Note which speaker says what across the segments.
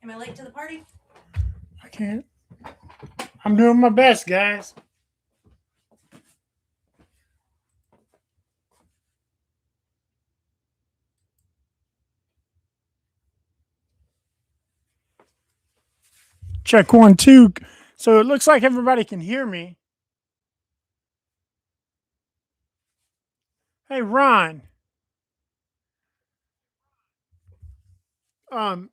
Speaker 1: Am I late to the party?
Speaker 2: I can't. I'm doing my best, guys. Check 1, 2. So it looks like everybody can hear me. Hey, Ron. Let's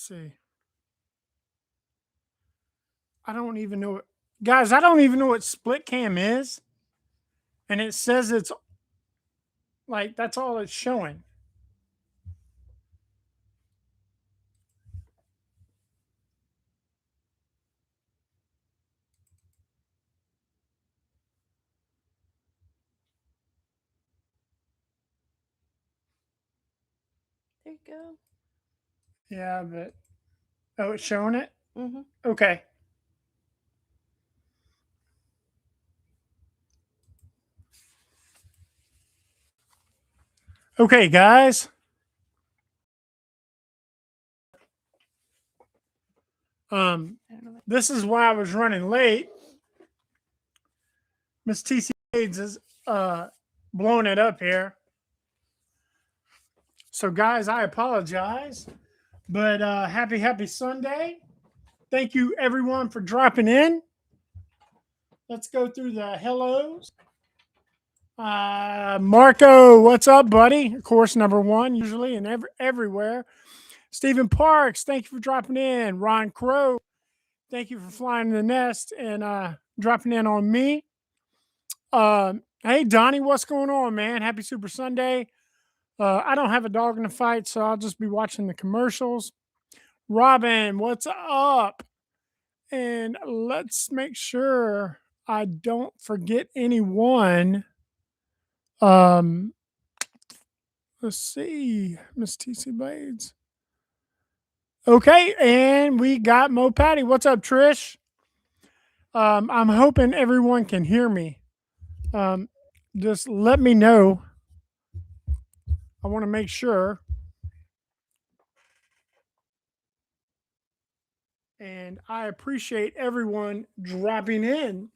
Speaker 2: see. I don't even know what, guys, I don't even know what split cam is. And it says it's like, that's all it's showing.
Speaker 1: There you go.
Speaker 2: Yeah, but, oh, it's showing it?
Speaker 1: Mm-hmm.
Speaker 2: Okay. Okay, guys. This is why I was running late. Miss T.C.Blades is blowing it up here. So, guys, I apologize, but happy Sunday. Thank you, everyone, for dropping in. Let's go through the hellos. Marco, what's up, buddy? Of course, number one, usually and everywhere. Stephen Parks, thank you for dropping in. Ron Crow, thank you for flying in the nest and dropping in on me. Hey, Donnie, what's going on, man? Happy Super Sunday. I don't have a dog in the fight, so I'll just be watching the commercials. Robin, what's up? And let's make sure I don't forget anyone. Let's see, Miss T.C.Blades. Okay, and we got Mo Patty. What's up, Trish? I'm hoping everyone can hear me. Just let me know. I want to make sure. And I appreciate everyone dropping in.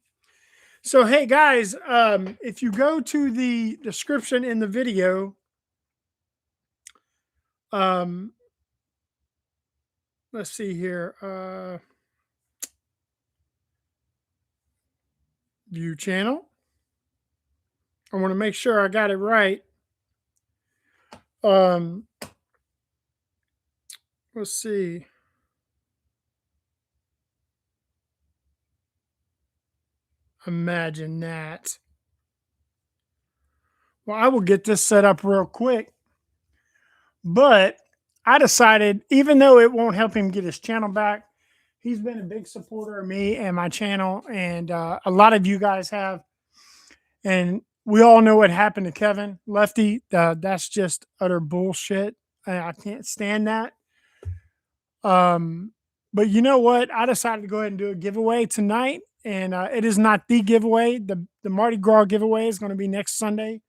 Speaker 2: So, hey guys, if you go to the description in the video, let's see here. View channel. I want to make sure I got it right. Let's see. Imagine that. Well, I will get this set up real quick. But I decided, even though it won't help him get his channel back, he's been a big supporter of me and my channel. And a lot of you guys have. And we all know what happened to Kevin Lefty. That's just utter bullshit. I can't stand that. But you know what? I decided to go ahead and do a giveaway tonight. And it is not the giveaway. The Mardi Gras giveaway is going to be next Sunday,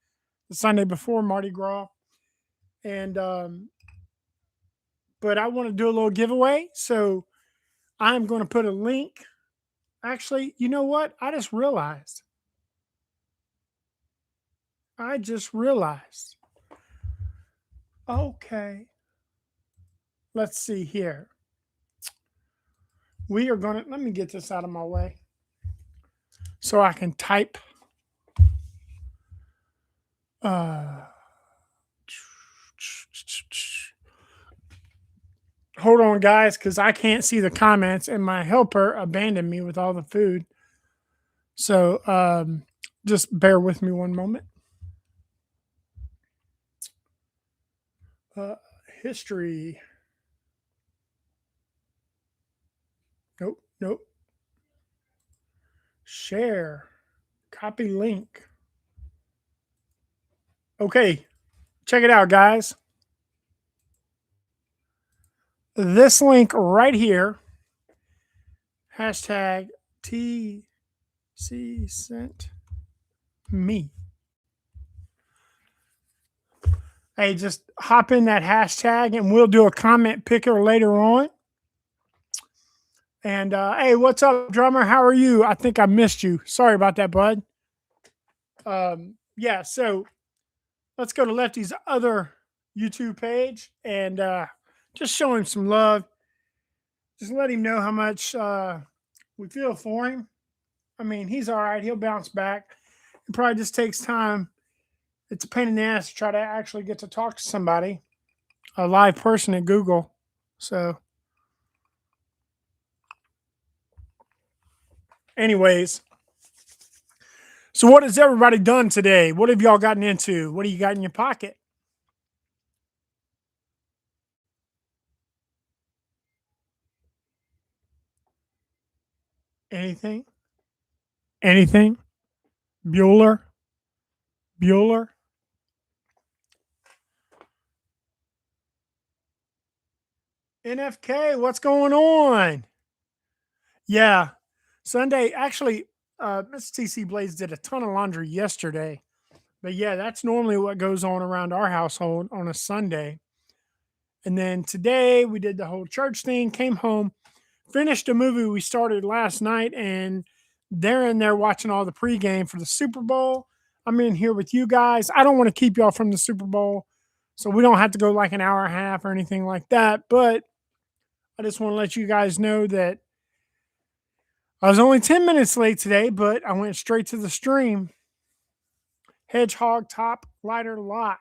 Speaker 2: the Sunday before Mardi Gras. And but I want to do a little giveaway. So I'm going to put a link. Actually, you know what? I just realized. Okay. Let's see here. We are going to, let me get this out of my way so I can type. Hold on, guys, because I can't see the comments and my helper abandoned me with all the food. So just bear with me one moment. History. Nope. Share. Copy link. Okay. Check it out, guys. This link right here. Hashtag TC sent me. Hey, just hop in that hashtag and we'll do a comment picker later on. And hey, what's up, drummer? How are you? I think I missed you. Sorry about that, bud. Yeah, so let's go to Lefty's other YouTube page and just show him some love. Just let him know how much we feel for him. I mean, he's all right. He'll bounce back. It probably just takes time. It's a pain in the ass to try to actually get to talk to somebody, a live person at Google. So, anyways, so what has everybody done today? What have y'all gotten into? What do you got in your pocket? Anything? Anything? Bueller? Bueller? NFK, what's going on? Yeah. Sunday, actually, Miss T.C.Blades did a ton of laundry yesterday. But yeah, that's normally what goes on around our household on a Sunday. And then today we did the whole church thing, came home, finished a movie we started last night, and they're in there watching all the pregame for the Super Bowl. I'm in here with you guys. I don't want to keep y'all from the Super Bowl, so we don't have to go like an hour and a half or anything like that. But I just want to let you guys know that I was only 10 minutes late today, but I went straight to the stream. Hedgehog top lighter lock.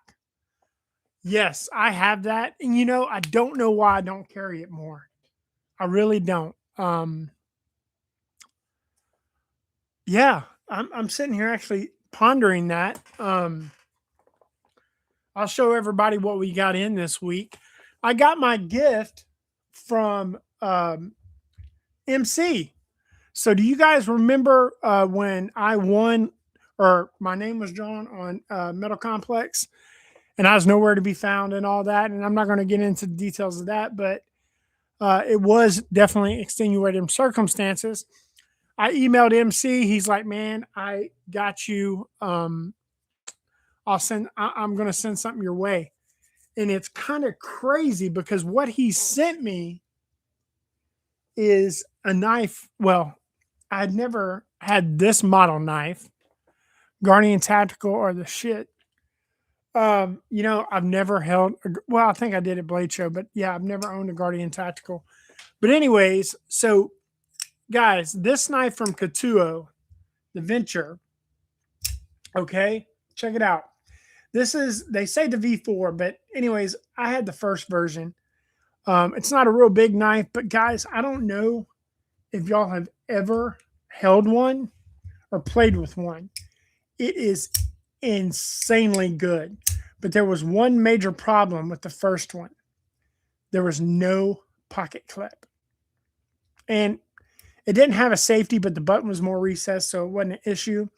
Speaker 2: Yes, I have that. And I don't know why I don't carry it more. I really don't. Yeah, I'm sitting here actually pondering that. I'll show everybody what we got in this week. I got my gift from MC. So do you guys remember when I won or my name was drawn on Metal Complex and I was nowhere to be found and all that? And I'm not going to get into the details of that, but it was definitely extenuating circumstances. I emailed MC. He's like, man, I got you. I'm going to send something your way. And it's kind of crazy because what he sent me is a knife. Well, I'd never had this model knife. Guardian Tactical or the shit. I've never held, well, I think I did at Blade Show, but yeah, I've never owned a Guardian Tactical. But anyways, so guys, this knife from Couyon, the Venture, okay, check it out. This is, they say the V4, but anyways, I had the first version. It's not a real big knife, but guys, I don't know if y'all have ever held one or played with one. It is insanely good. But there was one major problem with the first one. There was no pocket clip. And it didn't have a safety, but the button was more recessed, so it wasn't an issue.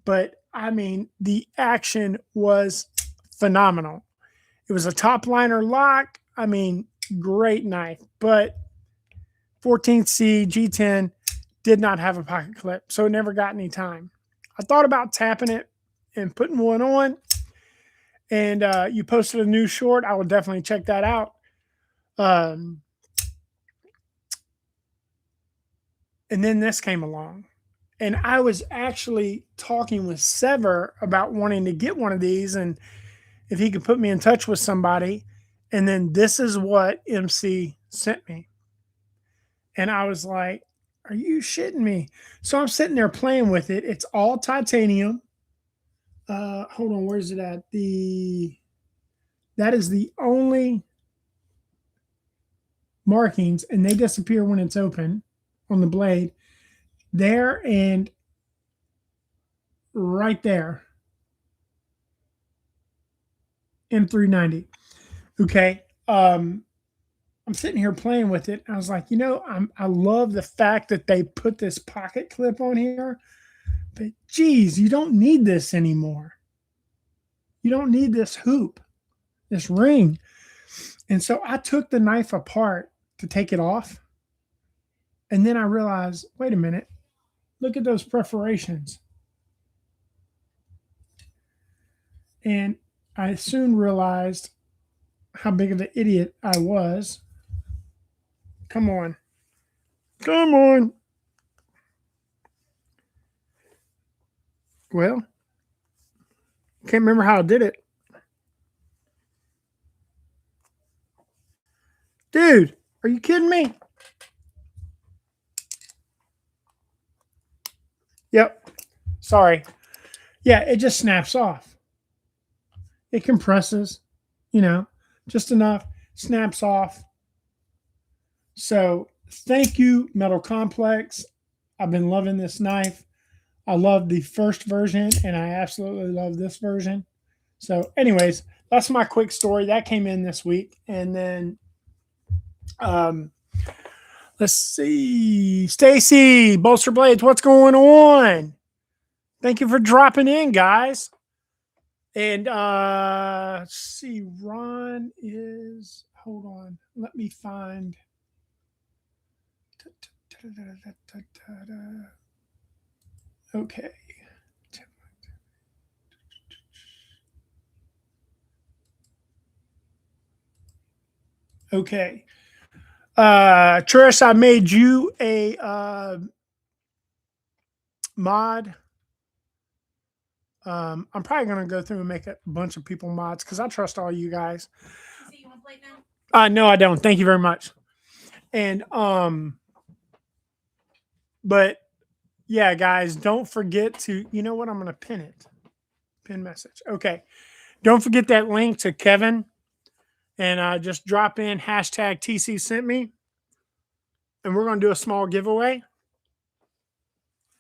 Speaker 2: But I mean, the action was phenomenal. It was a top liner lock. I mean, great knife. But 14C G10 did not have a pocket clip, so it never got any time. I thought about tapping it and putting one on, and you posted a new short. I will definitely check that out. And then this came along, and I was actually talking with Sever about wanting to get one of these, and if he could put me in touch with somebody. And then this is what MC sent me, and I was like, "Are you shitting me?" So I'm sitting there playing with it. It's all titanium. Hold on, where's it at? That is the only markings, and they disappear when it's open on the blade. There and right there. M390. Okay. I'm sitting here playing with it. I was like, I love the fact that they put this pocket clip on here, but geez, you don't need this anymore. You don't need this hoop, this ring. And so I took the knife apart to take it off. And then I realized, wait a minute, look at those perforations. And I soon realized how big of an idiot I was. Come on. Come on. Well, can't remember how I did it. Dude, are you kidding me? Yep. Sorry. Yeah, it just snaps off. It compresses, just enough, snaps off. So thank you, Metal Complex. I've been loving this knife. I love the first version, and I absolutely love this version. So, anyways, that's my quick story that came in this week. And then, um, let's see, Stacy, Bolster Blades, what's going on? Thank you for dropping in, guys. And let's see, Ron is, hold on, let me find. Okay. Okay. Trish, I made you a mod. I'm probably going to go through and make a bunch of people mods because I trust all you guys.
Speaker 1: So you want to play now?
Speaker 2: No, I don't. Thank you very much. And but yeah, guys, don't forget to, you know what? I'm going to pin it. Pin message. Okay. Don't forget that link to Kevin and just drop in hashtag TC sent me. And we're going to do a small giveaway.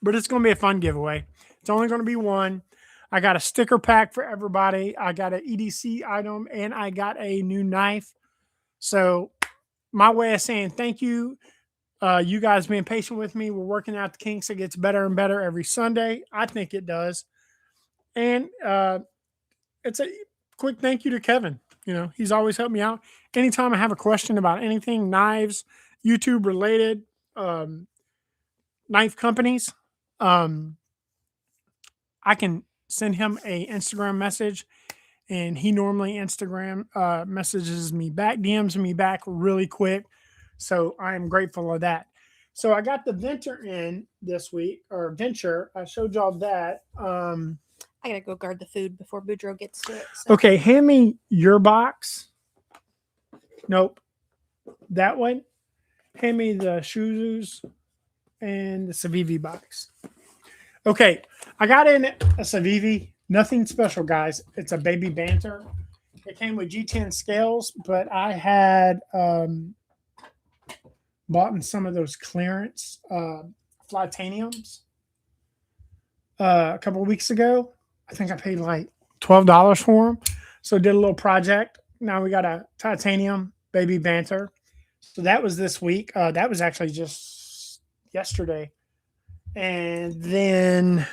Speaker 2: But it's going to be a fun giveaway. It's only going to be one. I got a sticker pack for everybody. I got an EDC item and I got a new knife. So my way of saying thank you. You guys being patient with me. We're working out the kinks. It gets better and better every Sunday. I think it does. And it's a quick thank you to Kevin. He's always helped me out. Anytime I have a question about anything, knives, YouTube related, knife companies, I can send him a Instagram message, and he normally Instagram messages me back, DMs me back really quick. So I am grateful of that. So I got the Venture in this week, or Venture. I showed y'all that.
Speaker 1: I gotta go guard the food before Boudreaux gets to it. So.
Speaker 2: Okay, hand me your box. Nope. That one. Hand me the Shuzus and the Civivi box. Okay, I got in a Civivi. Nothing special, guys. It's a baby banter. It came with G10 scales, but I had bought in some of those clearance Flytaniums a couple of weeks ago. I think I paid like $12 for them. So did a little project. Now we got a titanium baby banter. So that was this week. That was actually just yesterday. And then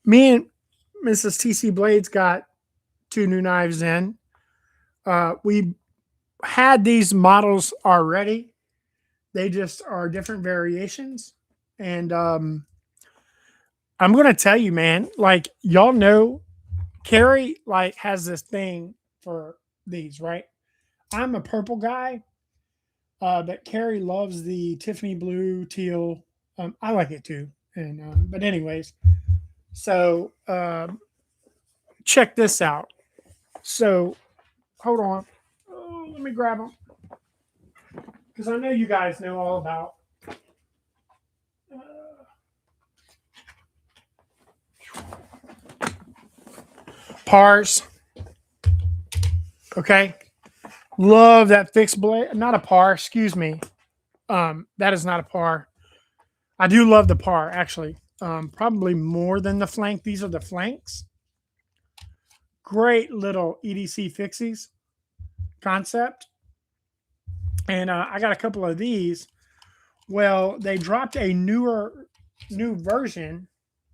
Speaker 2: me and Mrs. T.C.Blades got 2 new knives in. We had these models already. They just are different variations. And I'm going to tell you, man, like y'all know, Carrie like has this thing for these, right? I'm a purple guy, but Carrie loves the Tiffany blue, teal. I like it too. And but anyways, so check this out. So hold on. Oh, let me grab them because I know you guys know all about. Pars. Okay. Love that fixed blade. Not a par, excuse me. That is not a par. I do love the par, actually. Probably more than the flank. These are the flanks. Great little EDC fixies concept. And I got a couple of these. Well, they dropped a new version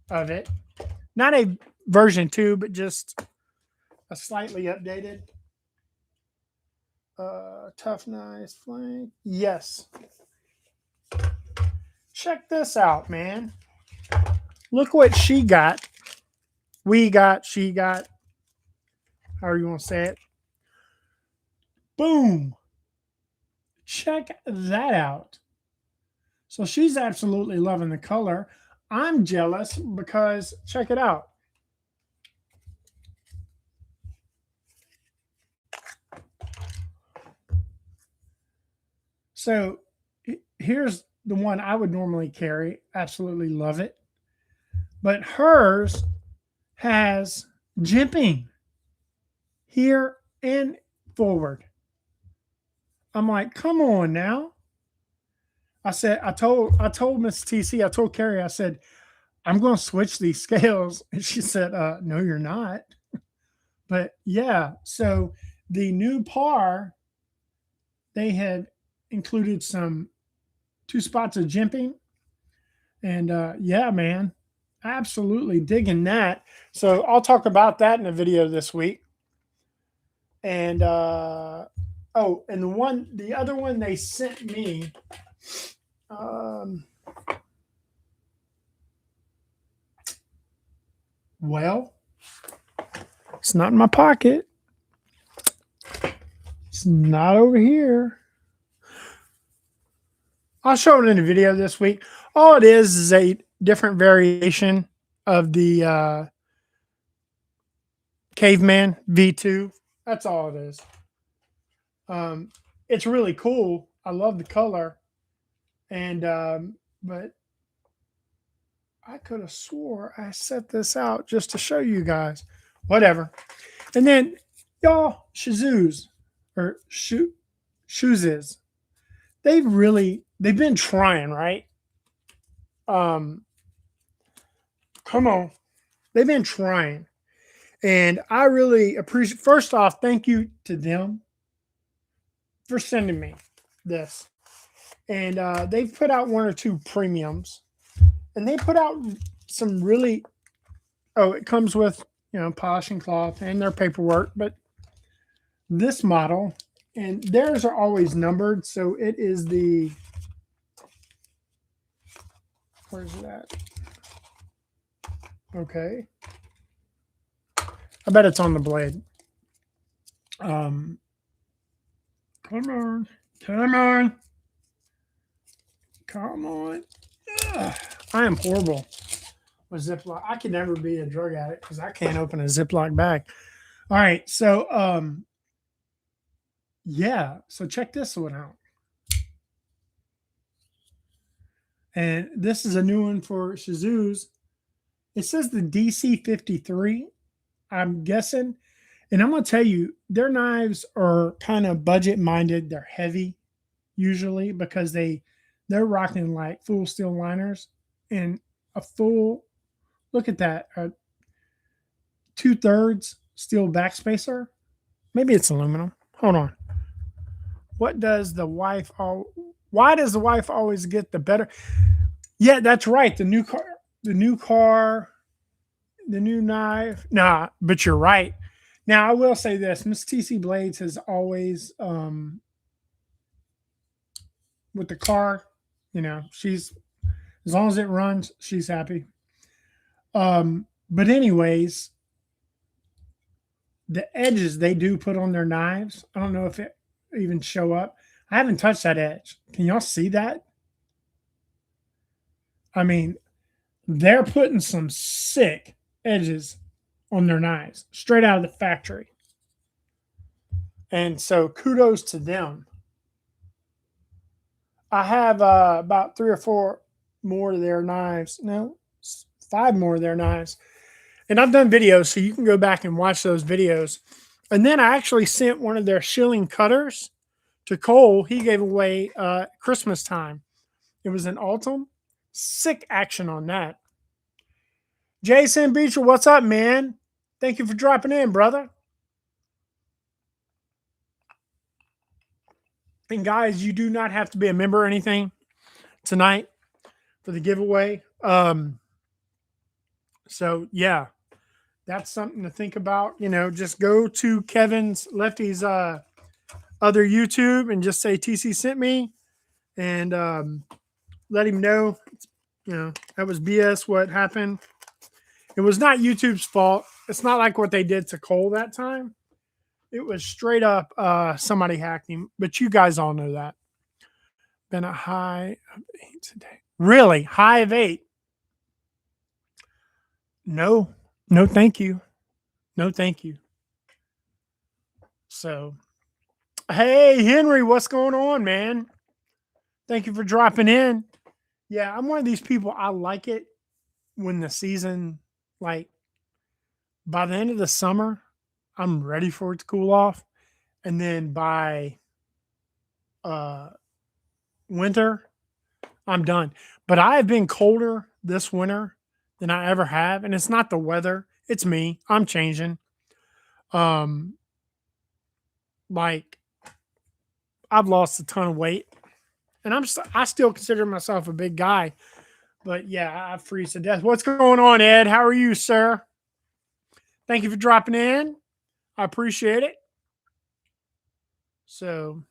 Speaker 2: of it. Not a version 2, but just a slightly updated. Tough, nice flank. Yes. Check this out, man. Look what she got. We got, she got, however you want to say it. Boom. Check that out. So she's absolutely loving the color. I'm jealous because check it out. So here's the one I would normally carry. Absolutely love it. But hers has jimping here and forward. I'm like, come on now. I said, I told Miss TC, I told Carrie, I said, I'm going to switch these scales. And she said, no, you're not. But yeah, so the new par, they had included some 2 spots of jimping. And yeah, man, absolutely digging that. So I'll talk about that in a video this week. And oh, and the other one they sent me, well, it's not in my pocket. It's not over here. I'll show it in a video this week. All it is a different variation of the Caveman V2. That's all it is. It's really cool. I love the color. And but I could have swore I set this out just to show you guys. Whatever. And then y'all, Shizus or Shoeses. They've been trying, right? Come on. They've been trying. And I really appreciate, first off, thank you to them for sending me this. And they've put out 1 or 2 premiums. And they put out some really, it comes with, polishing cloth and their paperwork. But this model, and theirs are always numbered. So it is the, where's that? Okay. I bet it's on the blade. Come on. Come on. Come on. Ugh. I am horrible with Ziploc. I could never be a drug addict because I can't open a Ziploc bag. All right. So, yeah. So check this one out. And this is a new one for Shizus. It says the DC53. I'm guessing. And I'm going to tell you, their knives are kind of budget minded. They're heavy usually because they're rocking like full steel liners and a full, look at that, 2/3 steel backspacer. Maybe it's aluminum. Hold on. What does the wife why does the wife always get the better? Yeah, that's right. The new car, the new knife. Nah, but you're right. Now I will say this: Miss T.C.Blades has always, with the car, she's, as long as it runs, she's happy. But anyways, the edges they do put on their knives, I don't know if it even show up. I haven't touched that edge. Can y'all see that? I mean, they're putting some sick edges on their knives straight out of the factory. And so kudos to them. I have about 3 or 4 more of their knives. No, 5 more of their knives. And I've done videos, so you can go back and watch those videos. And then I actually sent one of their shilling cutters to Cole. He gave away Christmas time. It was an Altum. Sick action on that. Jason Beecher, what's up, man? Thank you for dropping in, brother. And guys, you do not have to be a member or anything tonight for the giveaway. So yeah, that's something to think about. Just go to Lefty's other YouTube and just say TC sent me and let him know. that was BS what happened. It was not YouTube's fault. It's not like what they did to Cole that time. It was straight up somebody hacked him. But you guys all know that. Been a high of 8 today. Really? High of 8? No. No, thank you. No, thank you. So, hey, Henry, what's going on, man? Thank you for dropping in. Yeah, I'm one of these people. I like it when the season, like, by the end of the summer, I'm ready for it to cool off. And then by winter, I'm done. But I have been colder this winter than I ever have. And it's not the weather, it's me. I'm changing. Like, I've lost a ton of weight. And I still consider myself a big guy. But yeah, I freeze to death. What's going on, Ed? How are you, sir? Thank you for dropping in. I appreciate it. So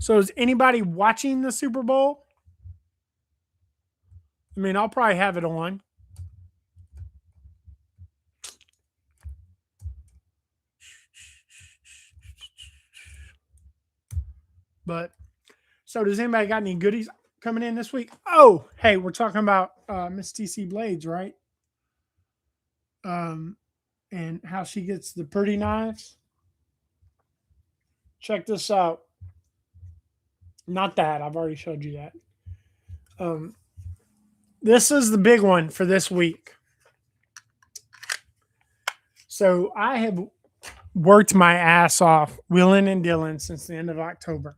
Speaker 2: is anybody watching the Super Bowl? I mean, I'll probably have it on. But so does anybody got any goodies coming in this week? Oh, hey, we're talking about Miss T.C.Blades, right? And how she gets the pretty knives. Check this out. Not that. I've already showed you that. This is the big one for this week. So I have worked my ass off, wheeling and dealing, since the end of October.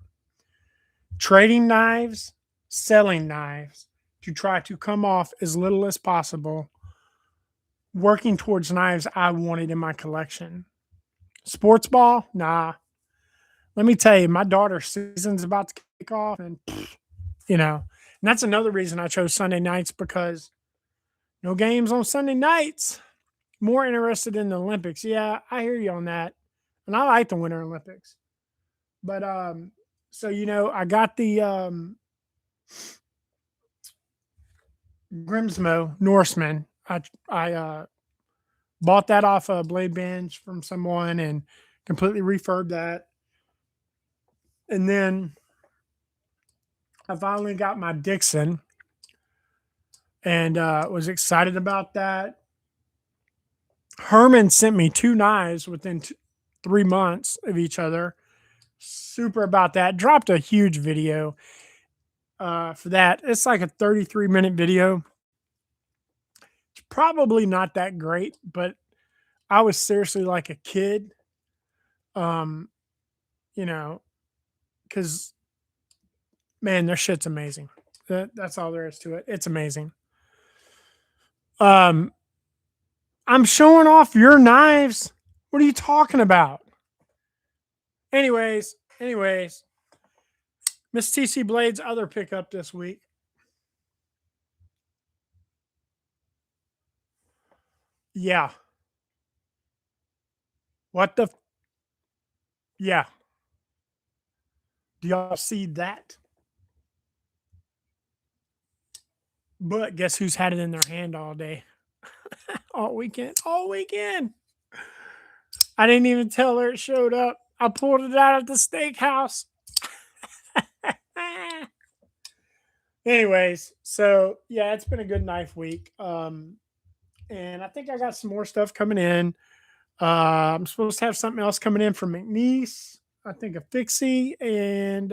Speaker 2: Trading knives, selling knives to try to come off as little as possible, working towards knives I wanted in my collection. Sports ball? Nah. Let me tell you, my daughter's season's about to kick off, and and that's another reason I chose Sunday nights, because no games on Sunday nights. More interested in the Olympics. Yeah, I hear you on that. And I like the Winter Olympics. But so I got the Grimsmo Norseman. I bought that off a Blade Bench from someone and completely refurbed that. And then I finally got my Dixon and was excited about that. Herman sent me 2 knives within 3 months of each other. Super about that. Dropped a huge video for that. It's like a 33-minute video. It's probably not that great, but I was seriously like a kid. Because man, their shit's amazing. That's all there is to it. It's amazing. I'm showing off your knives. What are you talking about? Anyways, Miss T.C.Blades' other pickup this week. Yeah. What the? Yeah. Do y'all see that? But guess who's had it in their hand all day? All weekend. I didn't even tell her it showed up. I pulled it out at the steakhouse. Anyways, so yeah, it's been a good knife week. And I think I got some more stuff coming in. I'm supposed to have something else coming in from McNeese. I think a Fixie, and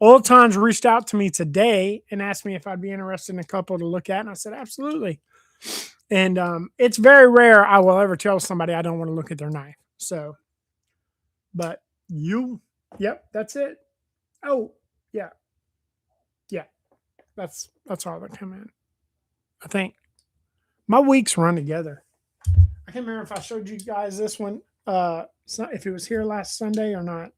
Speaker 2: Old Times reached out to me today and asked me if I'd be interested in a couple to look at. And I said, absolutely. And it's very rare I will ever tell somebody I don't want to look at their knife. So, but yep, that's it. Oh, yeah. Yeah. That's all that come in. I think my weeks run together. I can't remember if I showed you guys this one, if it was here last Sunday or not.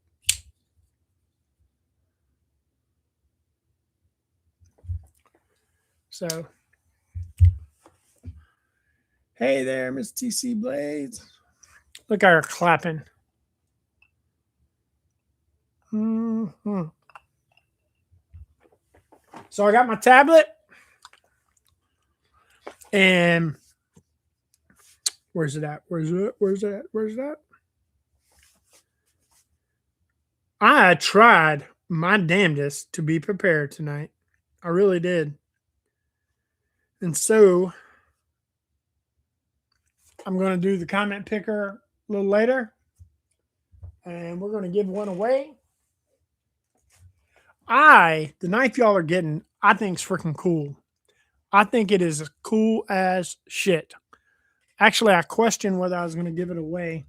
Speaker 2: So, hey there, Miss T.C.Blades. Look at her clapping. Mm-hmm. So I got my tablet, and where's it at? Where's that? I tried my damnedest to be prepared tonight. I really did. And so I'm going to do the comment picker a little later, and we're going to give one away. The knife y'all are getting, I think is freaking cool. I think it is cool as shit. Actually, I questioned whether I was going to give it away.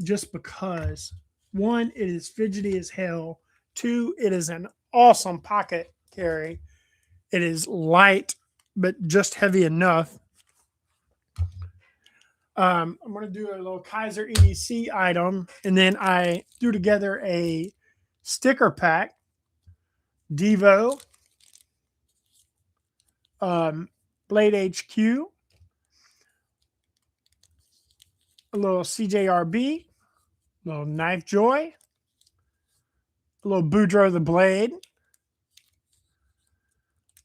Speaker 2: Just because, one, it is fidgety as hell. Two, it is an awesome pocket carry. It is light, but just heavy enough. I'm going to do a little Kaiser EDC item, and then I threw together a sticker pack, Devo, Blade HQ, a little CJRB, a little Knife Joy, a little Boudreaux the Blade,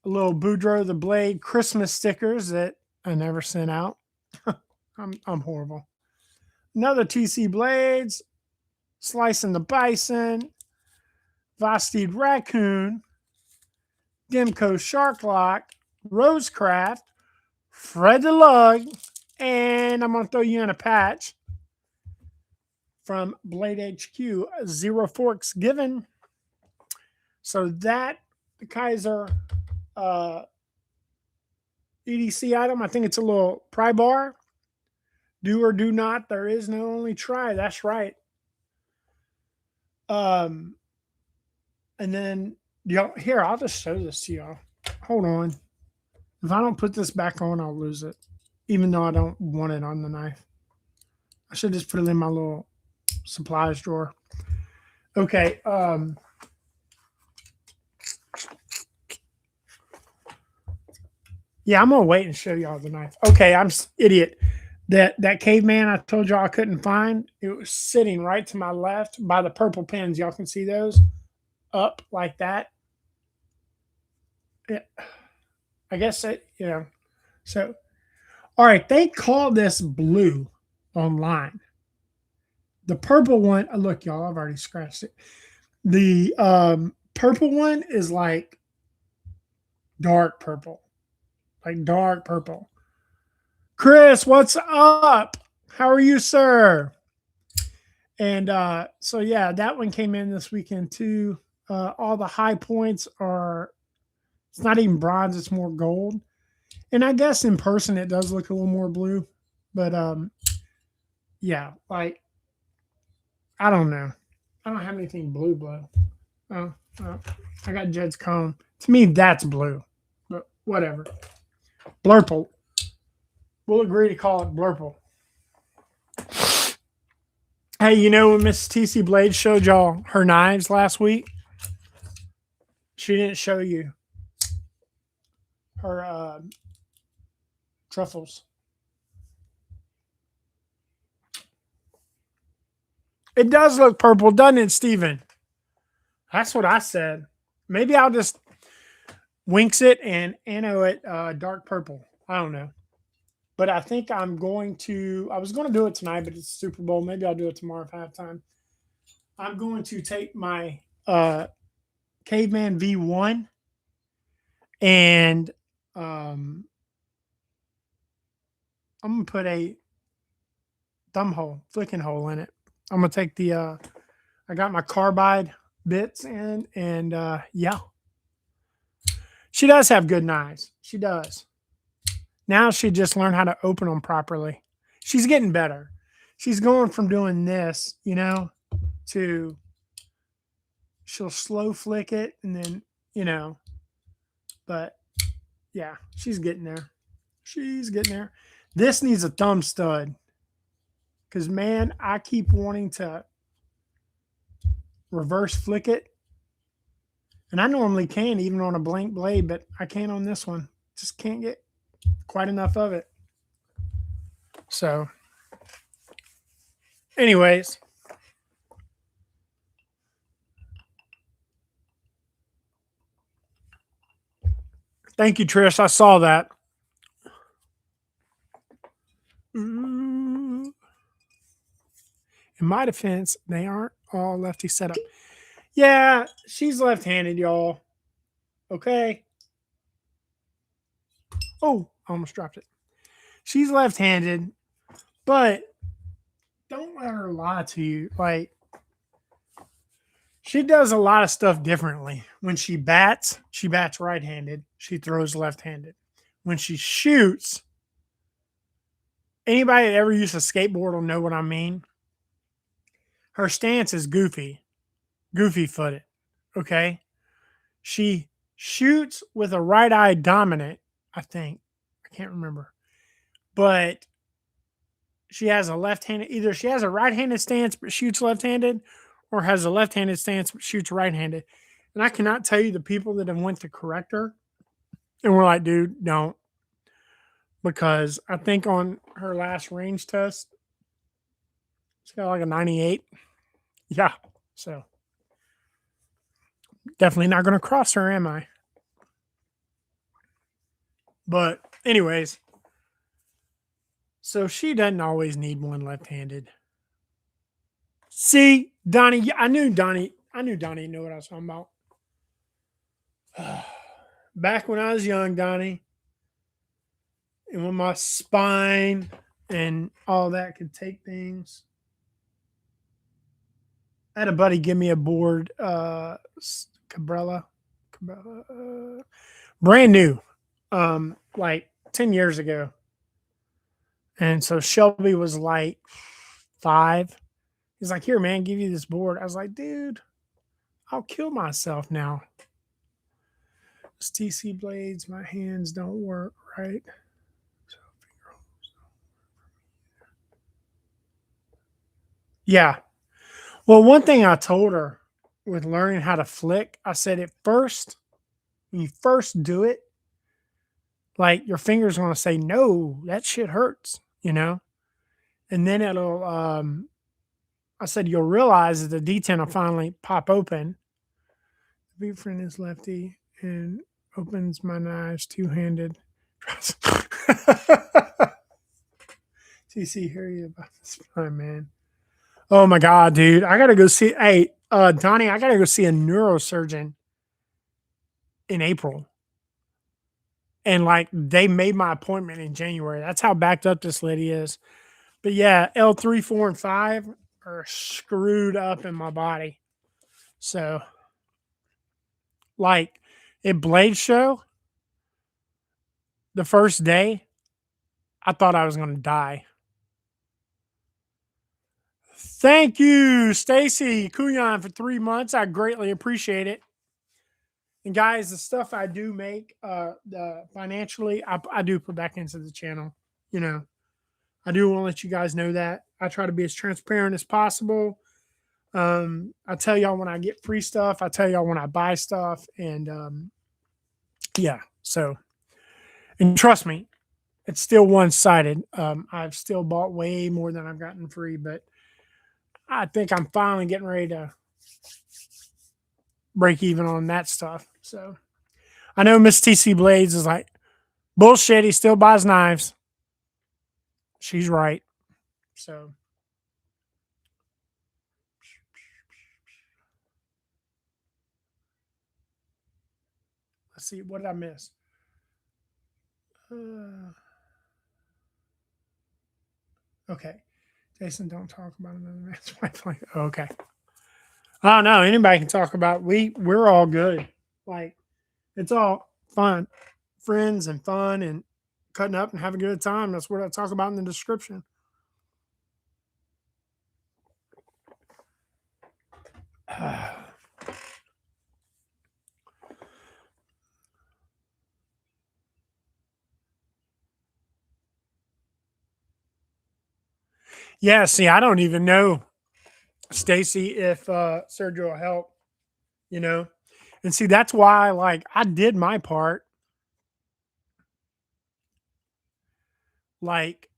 Speaker 2: a little Boudreaux the Blade Christmas stickers that I never sent out. I'm horrible. Another T.C.Blades, Slicing the Bison, Vosteed Raccoon, Demco Sharklock, Rosecraft, Fred the Lug, and I'm going to throw you in a patch from Blade HQ, Zero Forks Given. So that, the Kaiser EDC item, I think it's a little pry bar. Do or do not, there is no only try. That's right. And then y'all, here, I'll just show this to y'all. Hold on. If I don't put this back on, I'll lose it. Even though I don't want it on the knife. I should just put it in my little supplies drawer. Okay. Yeah, I'm gonna wait and show y'all the knife. Okay, I'm idiot. That caveman I told y'all I couldn't find, it was sitting right to my left by the purple pins. Y'all can see those up like that. Yeah, I guess it, you know. So, all right, they call this blue online. The purple one, look, y'all, I've already scratched it. The purple one is like dark purple, like dark purple. Chris, what's up? How are you, sir? And so, yeah, that one came in this weekend too. All the high points are, it's not even bronze, it's more gold. And I guess in person it does look a little more blue. But yeah, like, I don't know. I don't have anything blue. Oh, I got Jed's cone. To me, that's blue. But whatever. Blurple. We'll agree to call it blurple. Hey, you know when Miss T.C.Blades showed y'all her knives last week? She didn't show you her truffles. It does look purple, doesn't it, Steven? That's what I said. Maybe I'll just winks it and ano it dark purple. I don't know. But I think I'm going to, I was going to do it tonight, but it's Super Bowl. Maybe I'll do it tomorrow if I have time. I'm going to take my Caveman V1 and I'm going to put a thumb hole, flicking hole in it. I'm going to take the, I got my carbide bits in, and yeah. She does have good knives. She does. Now she just learned how to open them properly. She's getting better. She's going from doing this, you know, to she'll slow flick it and then, you know, but yeah, she's getting there. She's getting there. This needs a thumb stud because, man, I keep wanting to reverse flick it. And I normally can even on a blank blade, but I can't on this one. Just can't get quite enough of it. So, anyways. Thank you, Trish. I saw that. In my defense, they aren't all lefty setup. Yeah, she's left-handed, y'all. Okay. Oh, I almost dropped it. She's left-handed, but don't let her lie to you. Like, she does a lot of stuff differently. When she bats right-handed. She throws left-handed. When she shoots, anybody that ever used a skateboard will know what I mean. Her stance is goofy footed. Okay. She shoots with a right eye dominant, I think. I can't remember. But she has a left-handed, either she has a right-handed stance but shoots left-handed, or has a left-handed stance but shoots right-handed. And I cannot tell you the people that have went to correct her and we're like, dude, don't. Because I think on her last range test, she got like a 98. Yeah. So definitely not going to cross her, am I? But anyways, so she doesn't always need one left-handed. See, Donnie, I knew Donnie knew what I was talking about. Back when I was young, Donnie, and when my spine and all that could take things, I had a buddy give me a board, Cabrella, brand new, like 10 years ago. And so Shelby was like 5. He's like, here, man, give you this board. I was like, dude, I'll kill myself now. It's T.C.Blades. My hands don't work right. Yeah. Well, one thing I told her with learning how to flick, I said at first, when you first do it, like your fingers want to say, no, that shit hurts, you know? And then it'll, I said, you'll realize that the D10 will finally pop open. The big friend is lefty and opens my knives two-handed. TC, hear you about this fine, man. Oh my God, dude. I gotta go see. Hey, Donnie, I gotta go see a neurosurgeon in April. And like they made my appointment in January. That's how backed up this lady is. But yeah, L3, 4, and 5 are screwed up in my body. So like at Blade Show, the first day, I thought I was gonna die. Thank you, Stacy Couyon, for 3 months. I greatly appreciate it. And guys, the stuff I do make, financially, I do put back into the channel. You know, I do want to let you guys know that. I try to be as transparent as possible. I tell y'all when I get free stuff. I tell y'all when I buy stuff. And yeah, so, and trust me, it's still one-sided. I've still bought way more than I've gotten free, but I think I'm finally getting ready to break even on that stuff. So I know Miss T.C.Blades is like, bullshit, he still buys knives. She's right. So let's see, what did I miss? Okay. Jason, don't talk about another man's wife. Like, okay. I don't know. Anybody can talk about. We're all good. Like, it's all fun, friends and fun and cutting up and having a good time. That's what I talk about in the description. Yeah, see, I don't even know, Stacy, if Sergio will help, you know. And see, that's why, like, I did my part. Like,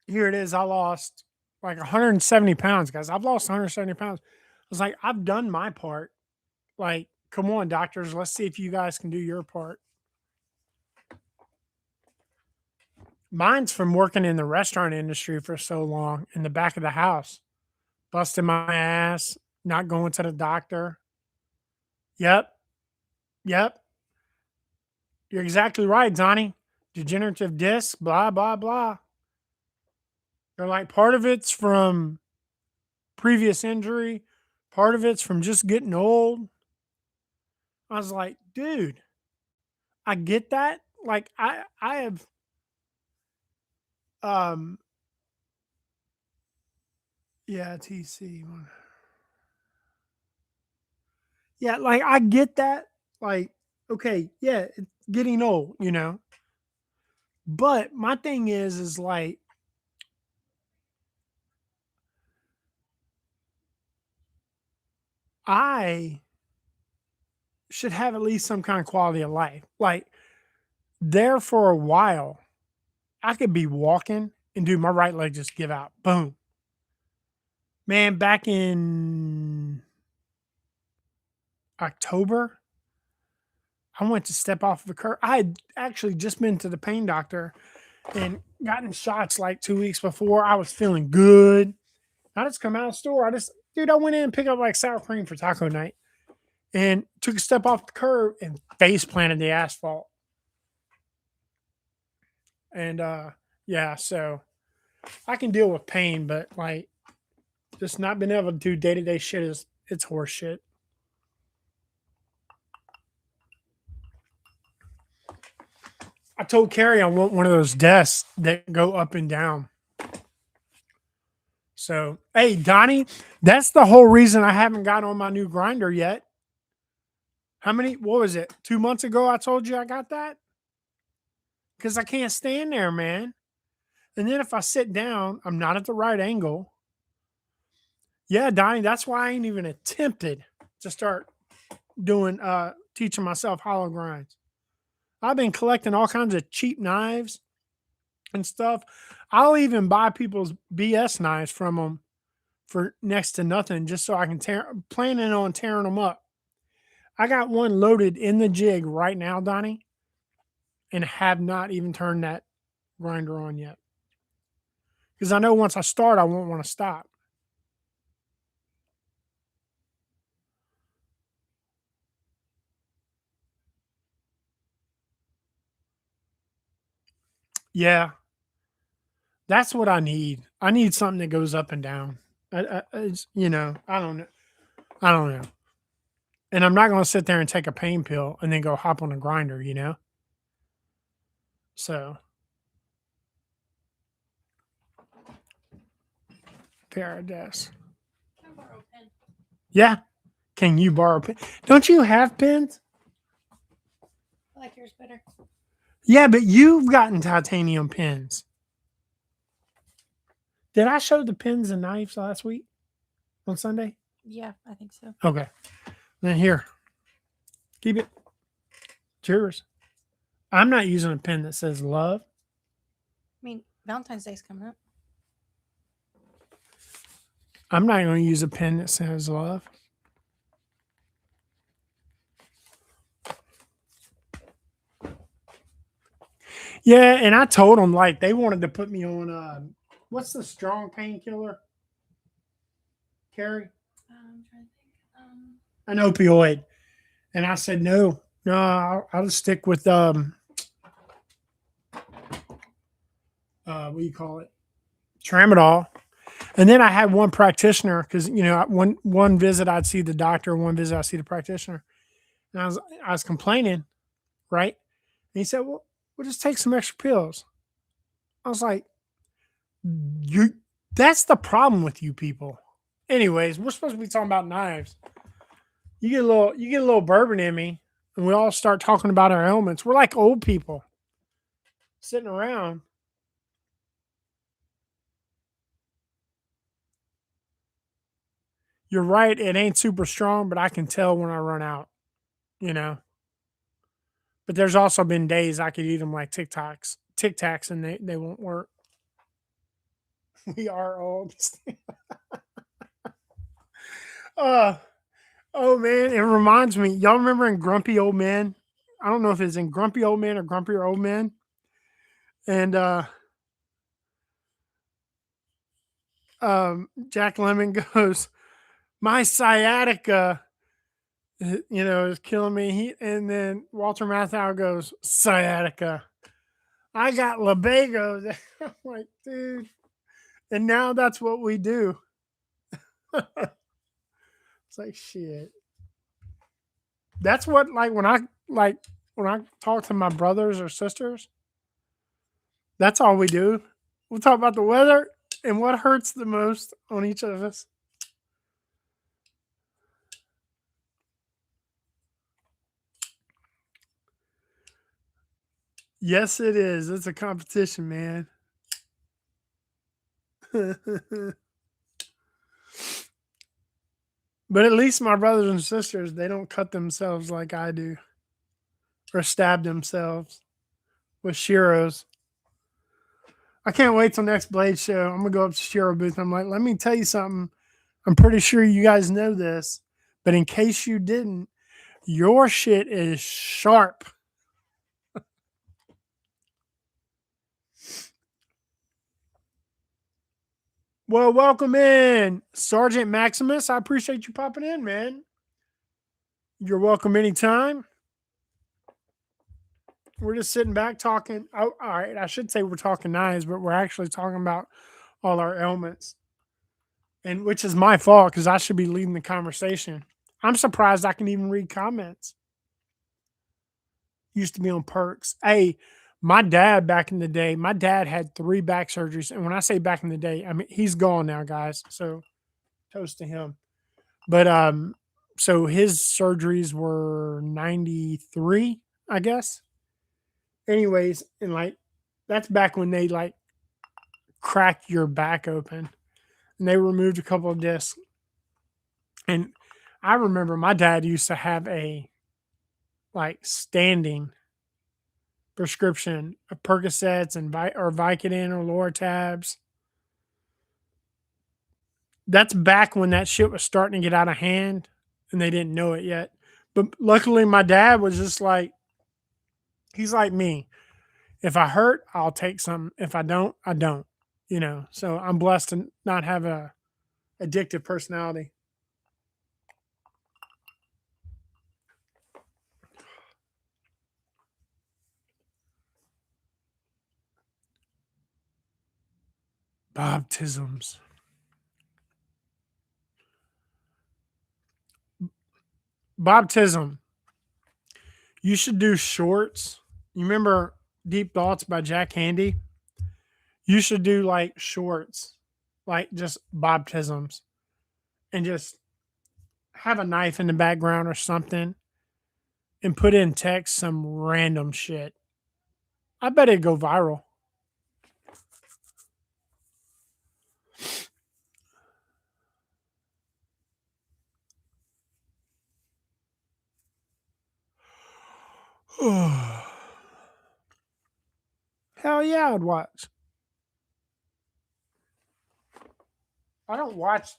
Speaker 2: here it is. I lost like 170 pounds, guys. I've lost 170 pounds. I was like, I've done my part. Like, Come on, doctors. Let's see if you guys can do your part. Mine's from working in the restaurant industry for so long in the back of the house, busting my ass, not going to the doctor. Yep. Yep. You're exactly right, Donnie. Degenerative disc, blah, blah, blah. They're like, part of it's from previous injury, part of it's from just getting old. I was like, dude, I get that. Like I have um yeah, TC. Yeah, like I get that. Like, okay, yeah, it's getting old, you know. But my thing is like I should have at least some kind of quality of life. Like there for a while, I could be walking and do my right leg just give out. Boom. Man, back in October, I went to step off the curb. I had actually just been to the pain doctor and gotten shots like 2 weeks before. I was feeling good. I just come out of the store. Dude, I went in and picked up like sour cream for taco night and took a step off the curb and face planted the asphalt. And yeah, so I can deal with pain, but like just not being able to do day to day shit it's horse shit. I told Carrie I want one of those desks that go up and down. So, hey, Donnie, that's the whole reason I haven't got on my new grinder yet. What was it? 2 months ago, I told you I got that? Because I can't stand there, man. And then if I sit down, I'm not at the right angle. Yeah, Donnie, that's why I ain't even attempted to start doing, teaching myself hollow grinds. I've been collecting all kinds of cheap knives and stuff. I'll even buy people's BS knives from them for next to nothing just so I can planning on tearing them up. I got one loaded in the jig right now, Donnie, and have not even turned that grinder on yet. Because I know once I start, I won't want to stop. Yeah, that's what I need. I need something that goes up and down. I don't know. I don't know. And I'm not going to sit there and take a pain pill and then go hop on a grinder, you know? So, Paradise. Yeah. Can you borrow a pen? Don't you have pens?
Speaker 1: I like yours better.
Speaker 2: Yeah, but you've gotten titanium pens. Did I show the pens and knives last week on Sunday?
Speaker 1: Yeah, I think so.
Speaker 2: Okay. Then here. Keep it. It's yours. I'm not using a pen that says love.
Speaker 1: I mean, Valentine's Day's coming up.
Speaker 2: I'm not going to use a pen that says love. Yeah, and I told them like they wanted to put me on what's the strong painkiller? Carrie?
Speaker 1: I'm trying to think.
Speaker 2: An opioid. And I said no, I'll just stick with what do you call it? Tramadol. And then I had one practitioner because one visit I'd see the doctor, one visit I'd see the practitioner. And I was complaining, right? And he said, well, we'll just take some extra pills. I was like, that's the problem with you people. Anyways, we're supposed to be talking about knives. You get a little bourbon in me, and we all start talking about our ailments. We're like old people sitting around. You're right, it ain't super strong, but I can tell when I run out, you know. But there's also been days I could eat them like Tic Tacs, and they won't work. We are old. uh Oh man, it reminds me. Y'all remember in Grumpy Old Men? I don't know if it's in Grumpy Old Men or Grumpier Old Men. And Jack Lemmon goes, "My sciatica, is killing me." And then Walter Matthau goes, "Sciatica. I got lumbago." I'm like, dude. And now that's what we do. It's like shit. That's what when I talk to my brothers or sisters, that's all we do. We'll talk about the weather and what hurts the most on each of us. Yes, it is. It's a competition, man. But at least my brothers and sisters, they don't cut themselves like I do or stab themselves with shears. I can't wait till next Blade show. I'm gonna go up to Shiro booth. I'm like, let me tell you something. I'm pretty sure you guys know this, but in case you didn't, your shit is sharp. Well, welcome in, Sergeant Maximus. I appreciate you popping in, man. You're welcome anytime. We're just sitting back talking. Oh, all right. I should say we're talking knives, but we're actually talking about all our ailments. And which is my fault because I should be leading the conversation. I'm surprised I can even read comments. Used to be on perks. Hey, my dad back in the day, my dad had 3 back surgeries. And when I say back in the day, I mean he's gone now, guys. So toast to him. But so his surgeries were 93, I guess. Anyways, and like that's back when they like crack your back open and they removed a couple of discs. And I remember my dad used to have a like standing prescription of Percocets and or Vicodin or Loratabs. That's back when that shit was starting to get out of hand and they didn't know it yet. But luckily my dad was just like, he's like me. If I hurt, I'll take some. If I don't, I don't. So I'm blessed to not have a addictive personality. Baptisms. Baptism. You should do shorts. You remember Deep Thoughts by Jack Handy? You should do like shorts, like just baptisms, and just have a knife in the background or something and put in text some random shit. I bet it'd go viral. Hell yeah, I'd watch. I don't watch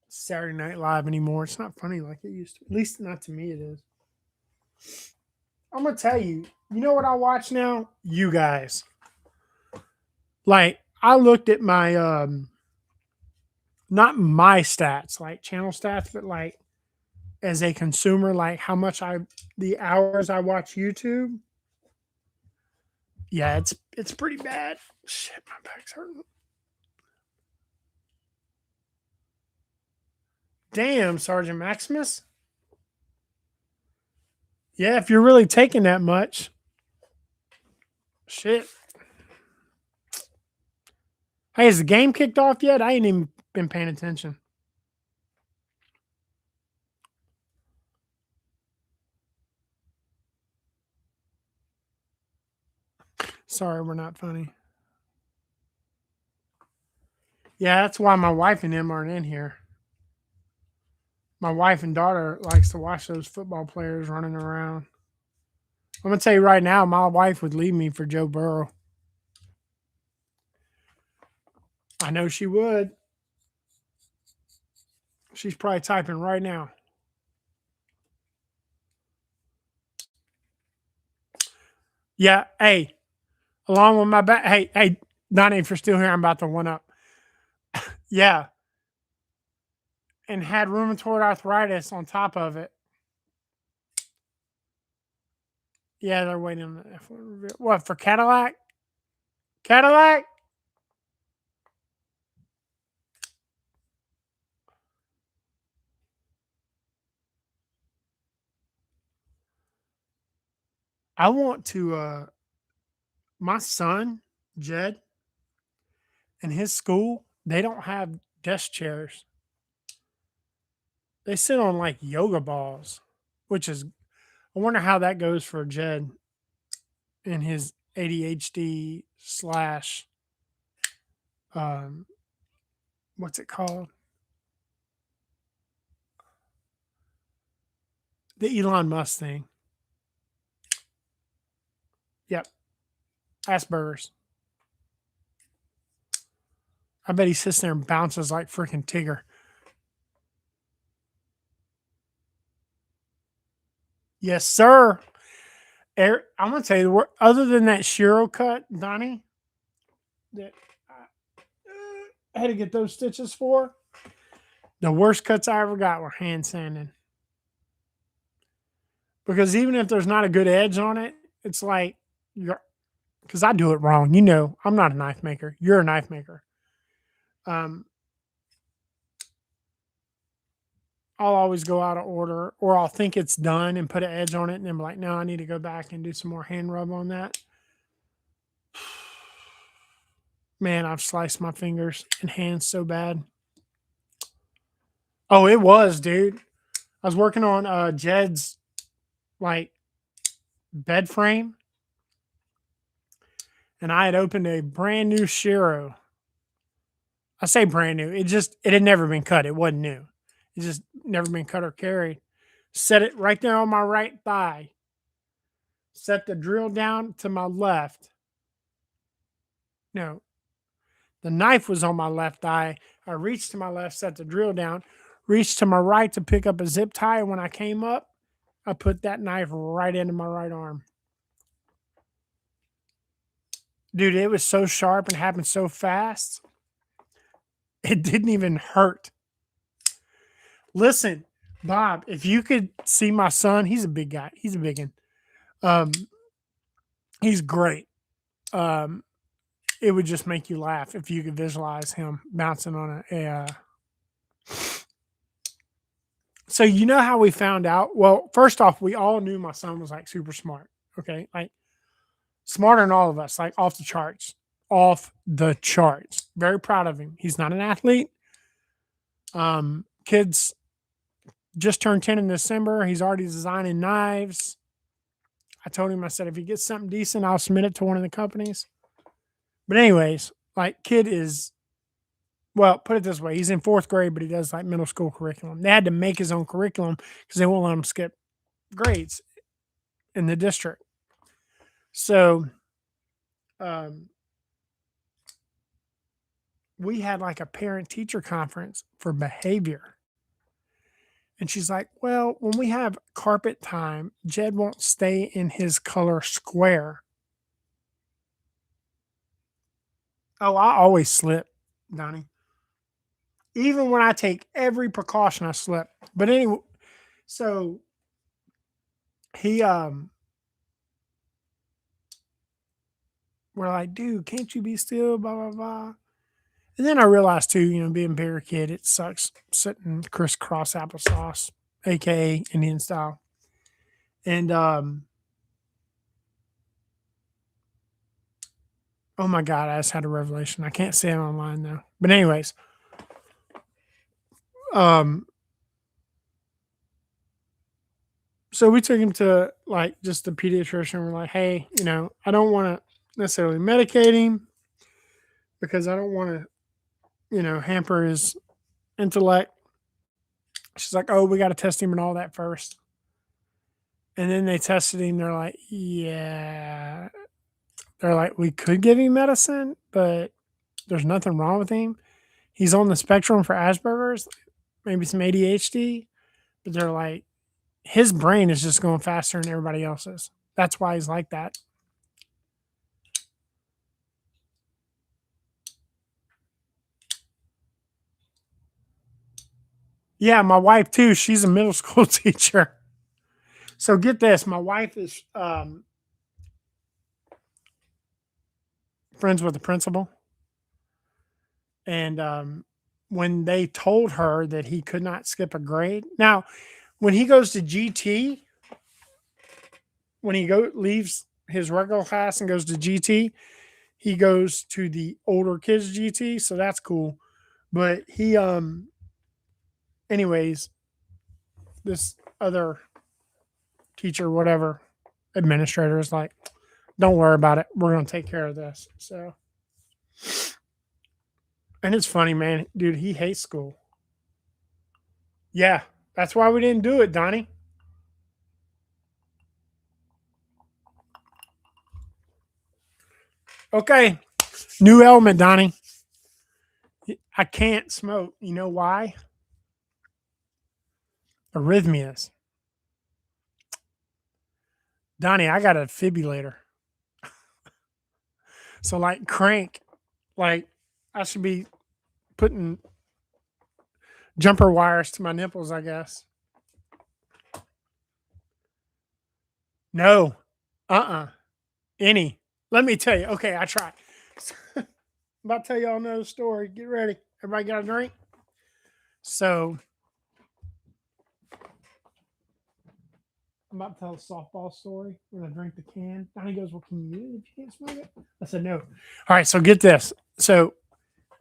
Speaker 2: Saturday Night Live anymore. It's not funny like it used to. At least not to me it is. I'm gonna tell you, you know what I watch now? You guys. Like I looked at my not my stats, like channel stats, but like as a consumer, like how much the hours I watch YouTube. Yeah, it's pretty bad. Shit, my back's hurting. Damn, Sergeant Maximus. Yeah, if you're really taking that much. Shit. Hey, has the game kicked off yet? I ain't even been paying attention. Sorry, we're not funny. Yeah, that's why my wife and them aren't in here. My wife and daughter likes to watch those football players running around. I'm gonna tell you right now, my wife would leave me for Joe Burrow. I know she would. She's probably typing right now. Yeah. Hey, along with my back. Hey, Donnie, if you're still here, I'm about to one up. Yeah. And had rheumatoid arthritis on top of it. Yeah, they're waiting on the F1 review. What, for Cadillac? Cadillac? I want to my son, Jed, in his school, they don't have desk chairs. They sit on like yoga balls, which is I wonder how that goes for Jed in his ADHD slash what's it called? The Elon Musk thing. Yep. Asperger's. I bet he sits there and bounces like freaking Tigger. Yes, sir. I'm gonna tell you, other than that Shiro cut, Donnie, that I had to get those stitches for. The worst cuts I ever got were hand sanding. Because even if there's not a good edge on it, it's like you're because I do it wrong. You know, I'm not a knife maker. You're a knife maker. Um, I'll always go out of order, or I'll think it's done and put an edge on it, and then be like, no, I need to go back and do some more hand rub on that. Man, I've sliced my fingers and hands so bad. Oh, it was, dude. I was working on Jed's like bed frame, and I had opened a brand new Shiro. I say brand new. It had never been cut. It wasn't new. It just never been cut or carried. Set it right there on my right thigh. Set the drill down to my left. No, the knife was on my left thigh. I reached to my left, set the drill down, reached to my right to pick up a zip tie. And when I came up, I put that knife right into my right arm. Dude, it was so sharp and happened so fast. It didn't even hurt. Listen, Bob, if you could see my son, he's a big guy. He's a big one. He's great. It would just make you laugh if you could visualize him bouncing on So you know how we found out? Well, first off, we all knew my son was like super smart. Okay, like smarter than all of us, like off the charts, off the charts. Very proud of him. He's not an athlete. Kids just turned 10 in December. He's already designing knives. I told him, I said, if he gets something decent, I'll submit it to one of the companies. But anyways, like kid is, well, put it this way. He's in 4th grade, but he does like middle school curriculum. They had to make his own curriculum because they won't let him skip grades in the district. So we had like a parent teacher conference for behavior. And she's like, well, when we have carpet time, Jed won't stay in his color square. Oh, I always slip, Donnie. Even when I take every precaution, I slip. But anyway, so he we're like, dude, can't you be still? Blah blah blah. And then I realized too, you know, being a bigger kid, it sucks sitting crisscross applesauce, aka Indian style. And oh my god, I just had a revelation. I can't say it online though. But anyways, so we took him to like just the pediatrician. We're like, hey, you know, I don't want to necessarily medicate him because I don't want to, you know, hamper his intellect. She's like, oh, we got to test him and all that first. And then they tested him. They're like, yeah. They're like, we could give him medicine, but there's nothing wrong with him. He's on the spectrum for Asperger's, maybe some ADHD, but they're like, his brain is just going faster than everybody else's. That's why he's like that. Yeah, my wife too. She's a middle school teacher. So get this, my wife is friends with the principal, and when they told her that he could not skip a grade, now when he goes to GT, when he leaves his regular class and goes to GT, he goes to the older kids GT, so that's cool. But he anyways, this other teacher, whatever, administrator is like, don't worry about it. We're gonna take care of this. So, and it's funny, man, dude, he hates school. Yeah, that's why we didn't do it, Donnie. Okay, new element, Donnie. I can't smoke. You know why? Arrhythmias. Donnie, I got a defibrillator. So like crank, like I should be putting jumper wires to my nipples, I guess. No. Any. Let me tell you. Okay, I tried. I'm about to tell y'all another story. Get ready. Everybody got a drink? So I'm about to tell a softball story. When I drink the can. Donnie goes, well, can you use it if you can't smoke it? I said, no. All right, so get this. So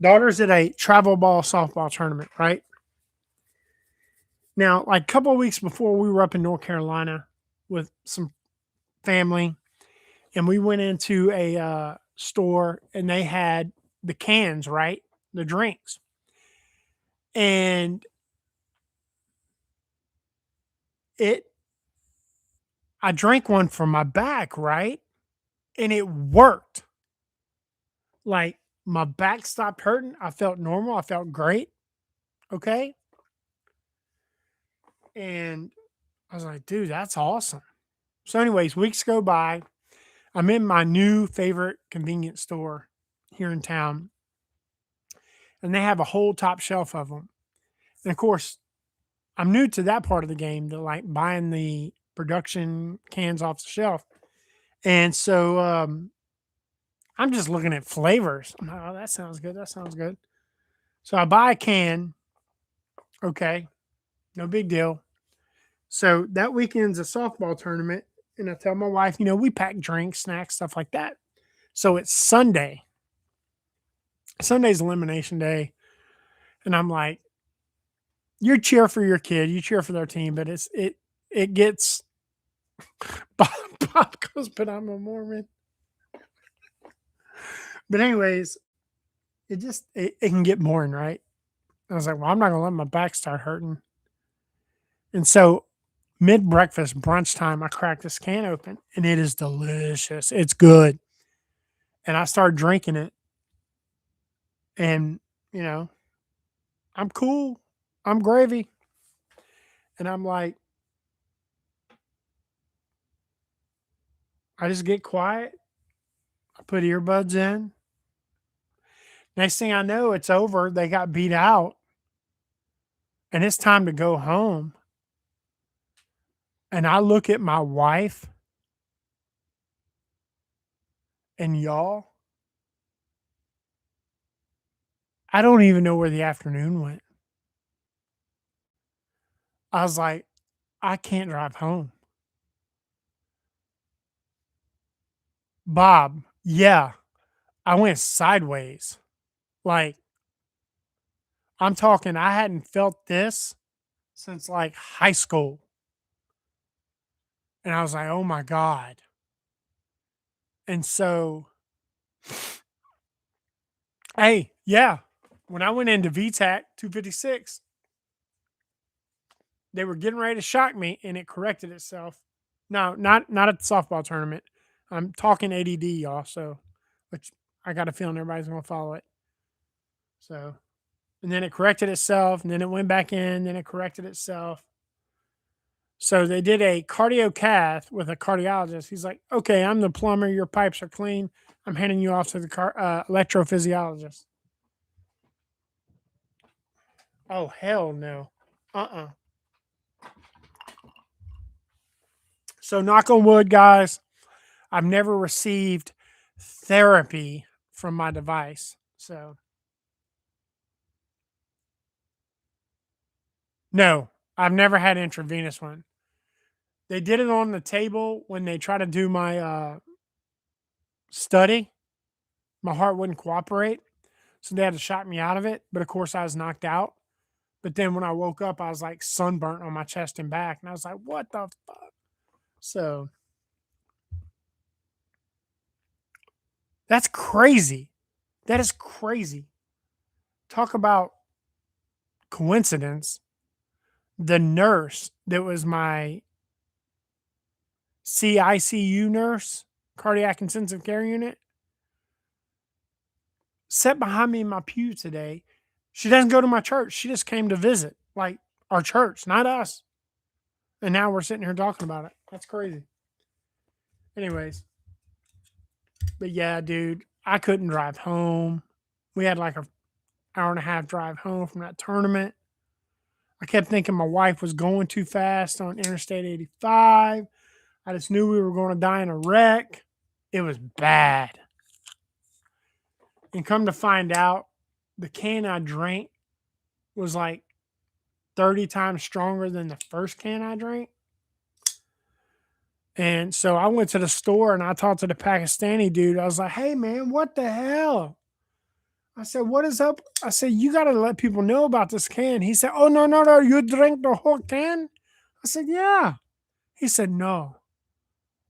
Speaker 2: daughter's at a travel ball softball tournament, right? Now, like a couple of weeks before, we were up in North Carolina with some family, and we went into a store, and they had the cans, right? The drinks. And I drank one from my back, right? And it worked. Like my back stopped hurting. I felt normal. I felt great. Okay. And I was like, dude, that's awesome. So, anyways, weeks go by. I'm in my new favorite convenience store here in town, and they have a whole top shelf of them. And of course, I'm new to that part of the game, to like buying the production cans off the shelf. And so I'm just looking at flavors. I'm like, oh, that sounds good. That sounds good. So I buy a can. Okay. No big deal. So that weekend's a softball tournament. And I tell my wife, we pack drinks, snacks, stuff like that. So it's Sunday. Sunday's elimination day. And I'm like, you cheer for your kid, you cheer for their team, but it gets Bob goes, but I'm a Mormon. But anyways, it can get boring, right? I was like, well, I'm not gonna let my back start hurting. And so mid breakfast, brunch time, I cracked this can open and it is delicious. It's good. And I started drinking it. And, I'm cool. I'm gravy. And I'm like, I just get quiet. I put earbuds in. Next thing I know, it's over. They got beat out. And it's time to go home. And I look at my wife and y'all. I don't even know where the afternoon went. I was like, I can't drive home. Bob, yeah, I went sideways. Like, I'm talking, I hadn't felt this since like high school. And I was like, oh my God. And so, hey, yeah, when I went into VTAC 256, they were getting ready to shock me and it corrected itself. No, not at the softball tournament. I'm talking ADD, y'all. So, which I got a feeling everybody's going to follow it. So, and then it corrected itself, and then it went back in, then it corrected itself. So they did a cardio cath with a cardiologist. He's like, okay, I'm the plumber. Your pipes are clean. I'm handing you off to the electrophysiologist. Oh, hell no. So knock on wood, guys. I've never received therapy from my device. So no, I've never had intravenous one. They did it on the table when they tried to do my study. My heart wouldn't cooperate. So they had to shot me out of it. But of course, I was knocked out. But then when I woke up, I was like sunburnt on my chest and back. And I was like, what the fuck? So that's crazy. That is crazy. Talk about coincidence. The nurse that was my CICU nurse, cardiac intensive care unit, sat behind me in my pew today. She doesn't go to my church. She just came to visit, like our church, not us. And now we're sitting here talking about it. That's crazy. Anyways, but yeah, dude, I couldn't drive home. We had like a hour and a half drive home from that tournament. I kept thinking my wife was going too fast on Interstate 85. I just knew we were going to die in a wreck. It was bad. And come to find out, the can I drank was like 30 times stronger than the first can I drank. And so I went to the store and I talked to the Pakistani dude. I was like, hey, man, what the hell? I said, what is up? I said, you got to let people know about this can. He said, oh, no, no, no. You drank the whole can? I said, yeah. He said, no,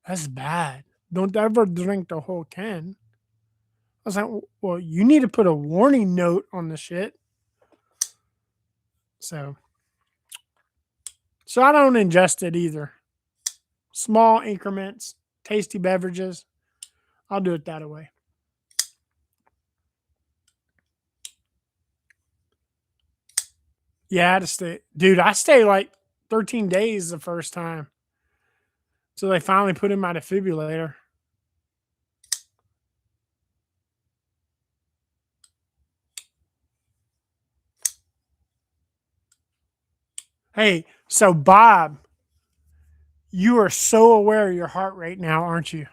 Speaker 2: that's bad. Don't ever drink the whole can. I was like, well, you need to put a warning note on the shit. So I don't ingest it either. Small increments, tasty beverages. I'll do it that way. Yeah, I stayed like 13 days the first time. So they finally put in my defibrillator. Hey, so Bob, you are so aware of your heart rate now, aren't you?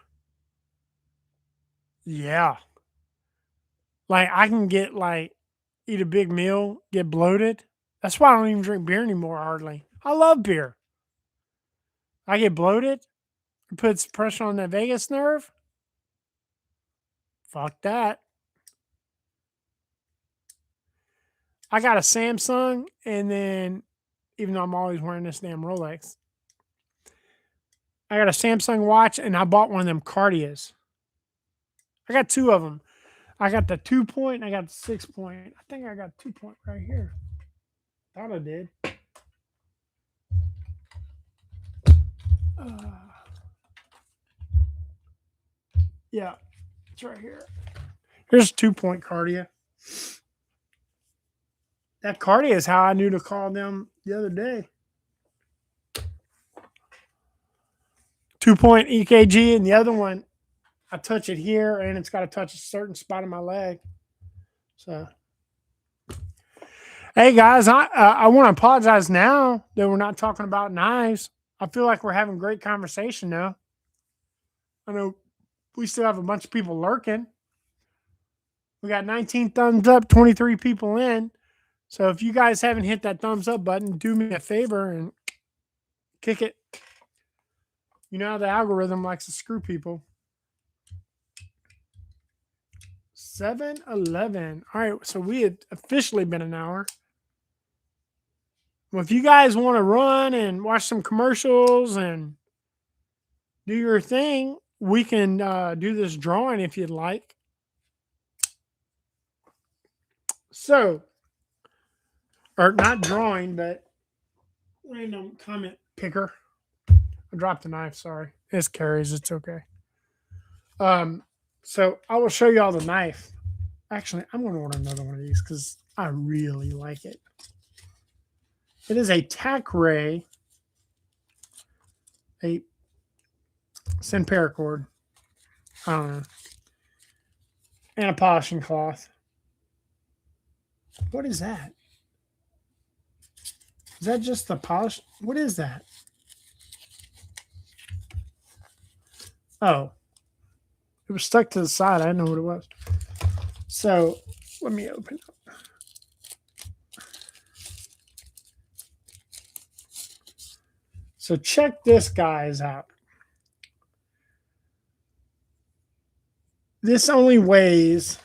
Speaker 2: Yeah. Like I can eat a big meal, get bloated. That's why I don't even drink beer anymore hardly. I love beer. I get bloated. It puts pressure on that vagus nerve. Fuck that. I got a Samsung, and then even though I'm always wearing this damn Rolex, I got a Samsung watch, and I bought one of them Cartiers. I got two of them. I got the 2-point, and I got the 6-point. I think I got 2-point right here. Thought I did. Yeah, it's right here. Here's 2-point Cartier. That Cartier is how I knew to call them the other day. 2-point EKG, and the other one, I touch it here, and it's got to touch a certain spot in my leg. So, hey guys, I want to apologize now that we're not talking about knives. I feel like we're having great conversation now. I know we still have a bunch of people lurking. We got 19 thumbs up, 23 people in. So if you guys haven't hit that thumbs up button, do me a favor and kick it. You know how the algorithm likes to screw people. 7:11. All right, so we had officially been an hour. Well, if you guys want to run and watch some commercials and do your thing, we can do this drawing if you'd like. So, or not drawing, but random comment picker. I dropped the knife, sorry. This carries, it's okay. So I will show you all the knife. Actually, I'm going to order another one of these because I really like it. It is a tack ray, a sin paracord, I don't know, and a polishing cloth. What is that? Is that just the polish? What is that? Oh, it was stuck to the side. I didn't know what it was. So let me open it. So check this guys out. This only weighs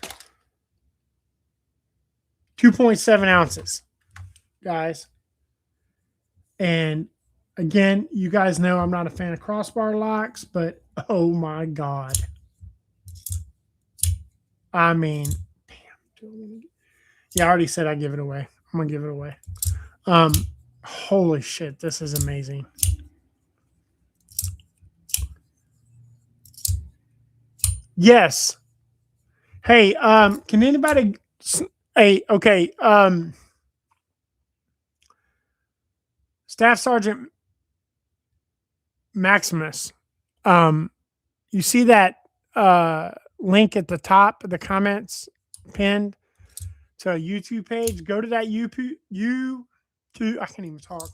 Speaker 2: 2.7 ounces, guys. And again, you guys know I'm not a fan of crossbar locks, but oh my God. I mean, damn. Yeah, I already said I'd give it away. I'm going to give it away. Holy shit, this is amazing. Yes. Hey, can anybody okay, Staff Sergeant Maximus, you see that link at the top of the comments pinned to a YouTube page? Go to that YouTube, I can't even talk,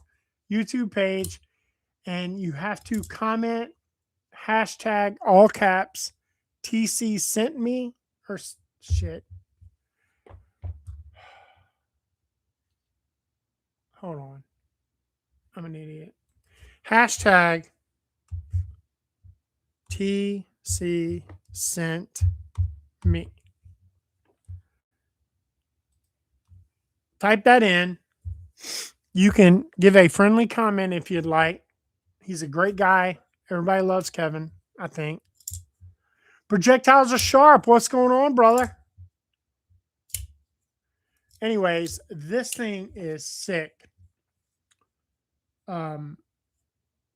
Speaker 2: YouTube page, and you have to comment hashtag all caps TC sent me or shit. Hold on. I'm an idiot. Hashtag TC sent me. Type that in. You can give a friendly comment if you'd like. He's a great guy. Everybody loves Kevin, I think. Projectiles are sharp. What's going on, brother? Anyways, this thing is sick.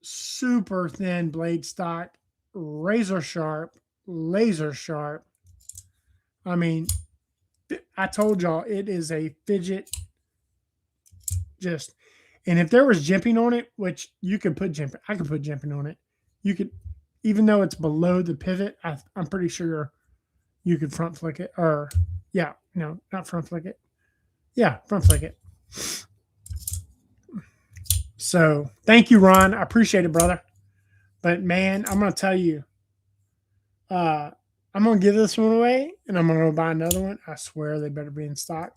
Speaker 2: Super thin blade stock, razor sharp, laser sharp. I mean, I told y'all it is a fidget. Just, and if there was jimping on it, which you could put jimping, I could put jimping on it. You could, even though it's below the pivot, I'm pretty sure you could front flick it, or yeah, no, not front flick it. Yeah, front flick it. So thank you, Ron. I appreciate it, brother. But man, I'm gonna tell you, I'm gonna give this one away, and I'm gonna go buy another one. I swear they better be in stock.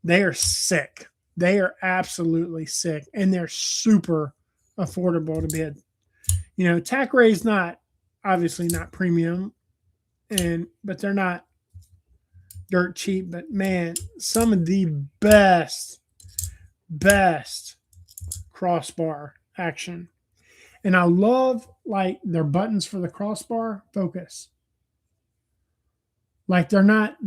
Speaker 2: They are sick. They are absolutely sick, and they're super affordable to bid. You know, Tack Ray's not obviously not premium, but they're not dirt cheap. But man, some of the best crossbar action. And I love like their buttons for the crossbar focus. Like they're not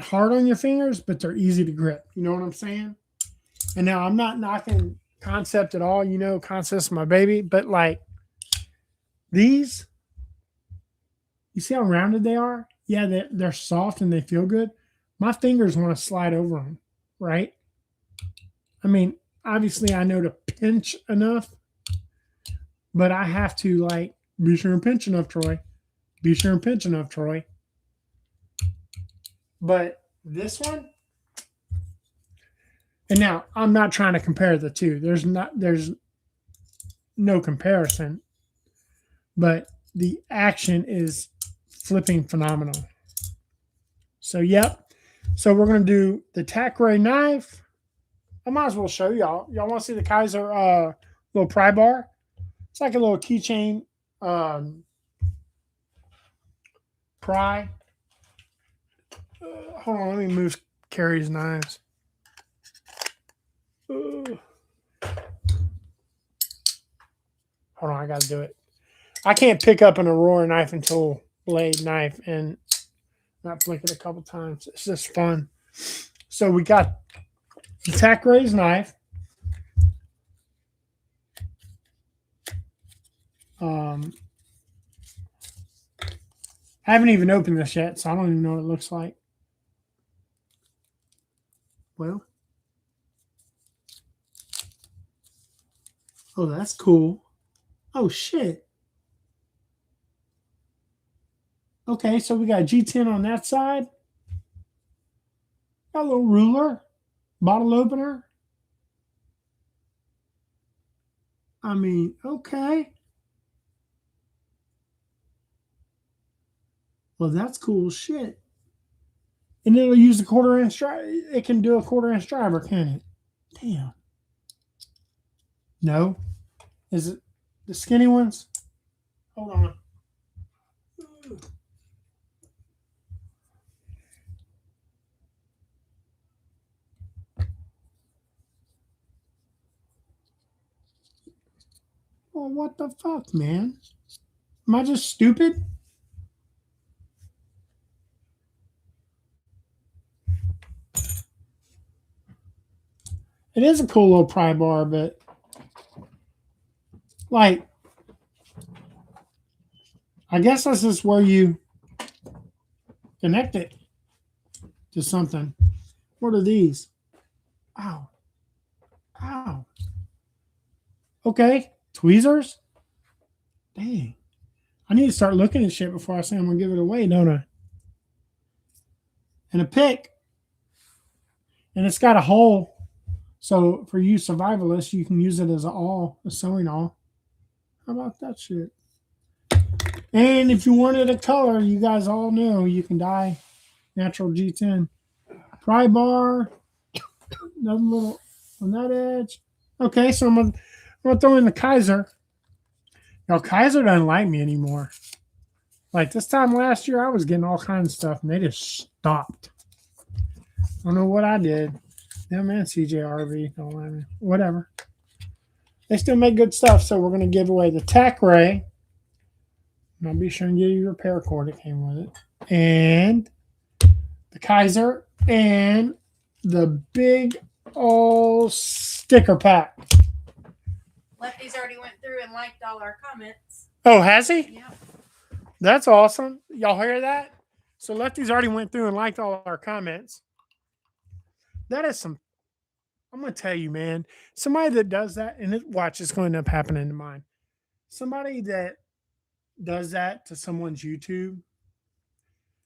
Speaker 2: hard on your fingers, but they're easy to grip. You know what I'm saying? And now I'm not knocking Concept at all. You know, Concept's my baby, but like these, you see how rounded they are? Yeah, they're soft and they feel good. My fingers want to slide over them, right? I mean, obviously I know to pinch enough, but I have to like, be sure and pinch enough, Troy. Be sure and pinch enough, Troy. But this one, and now I'm not trying to compare the two. There's no comparison, but the action is flipping phenomenal. So, yep. So we're going to do the Tack Ray knife. I might as well show y'all. Y'all want to see the Kaiser little pry bar? It's like a little keychain pry. Hold on, let me move Carrie's knives. Hold on, I got to do it. I can't pick up an Aurora knife and tool blade knife and not flick it a couple times. It's just fun. So we got the Tack Ray's knife. I haven't even opened this yet, so I don't even know what it looks like. Well, oh, that's cool. Oh, shit. Okay, so we got a G10 on that side. Got a little ruler, bottle opener. I mean, okay. Well, that's cool shit. And it'll use a 1/4 inch driver. It can do a 1/4 inch driver, can it? Damn. No. Is it the skinny ones? Hold on. Well, what the fuck, man? Am I just stupid? It is a cool little pry bar, but like, I guess this is where you connect it to something. What are these? Ow. Ow. Okay. Tweezers? Dang. I need to start looking at shit before I say I'm going to give it away, don't I? And a pick. And it's got a hole. So for you survivalists, you can use it as a sewing awl. How about that shit? And if you wanted a color, you guys all know you can dye natural G10. Pry bar. Another little on that edge. Okay, so I'm gonna throw in the Kaiser. Now Kaiser doesn't like me anymore. Like this time last year, I was getting all kinds of stuff, and they just stopped. I don't know what I did. Yeah, man, CJRV, don't let me. Whatever. They still make good stuff, so we're gonna give away the Tack Ray. And I'll be sure and give you your paracord that came with it, and the Kaiser, and the big old sticker pack.
Speaker 1: Lefty's already went through and liked all our comments.
Speaker 2: Oh, has he?
Speaker 1: Yeah.
Speaker 2: That's awesome. Y'all hear that? So Lefty's already went through and liked all our comments. That is some, I'm going to tell you, man, somebody that does that, and watch, it's going to end up happening to mine. Somebody that does that to someone's YouTube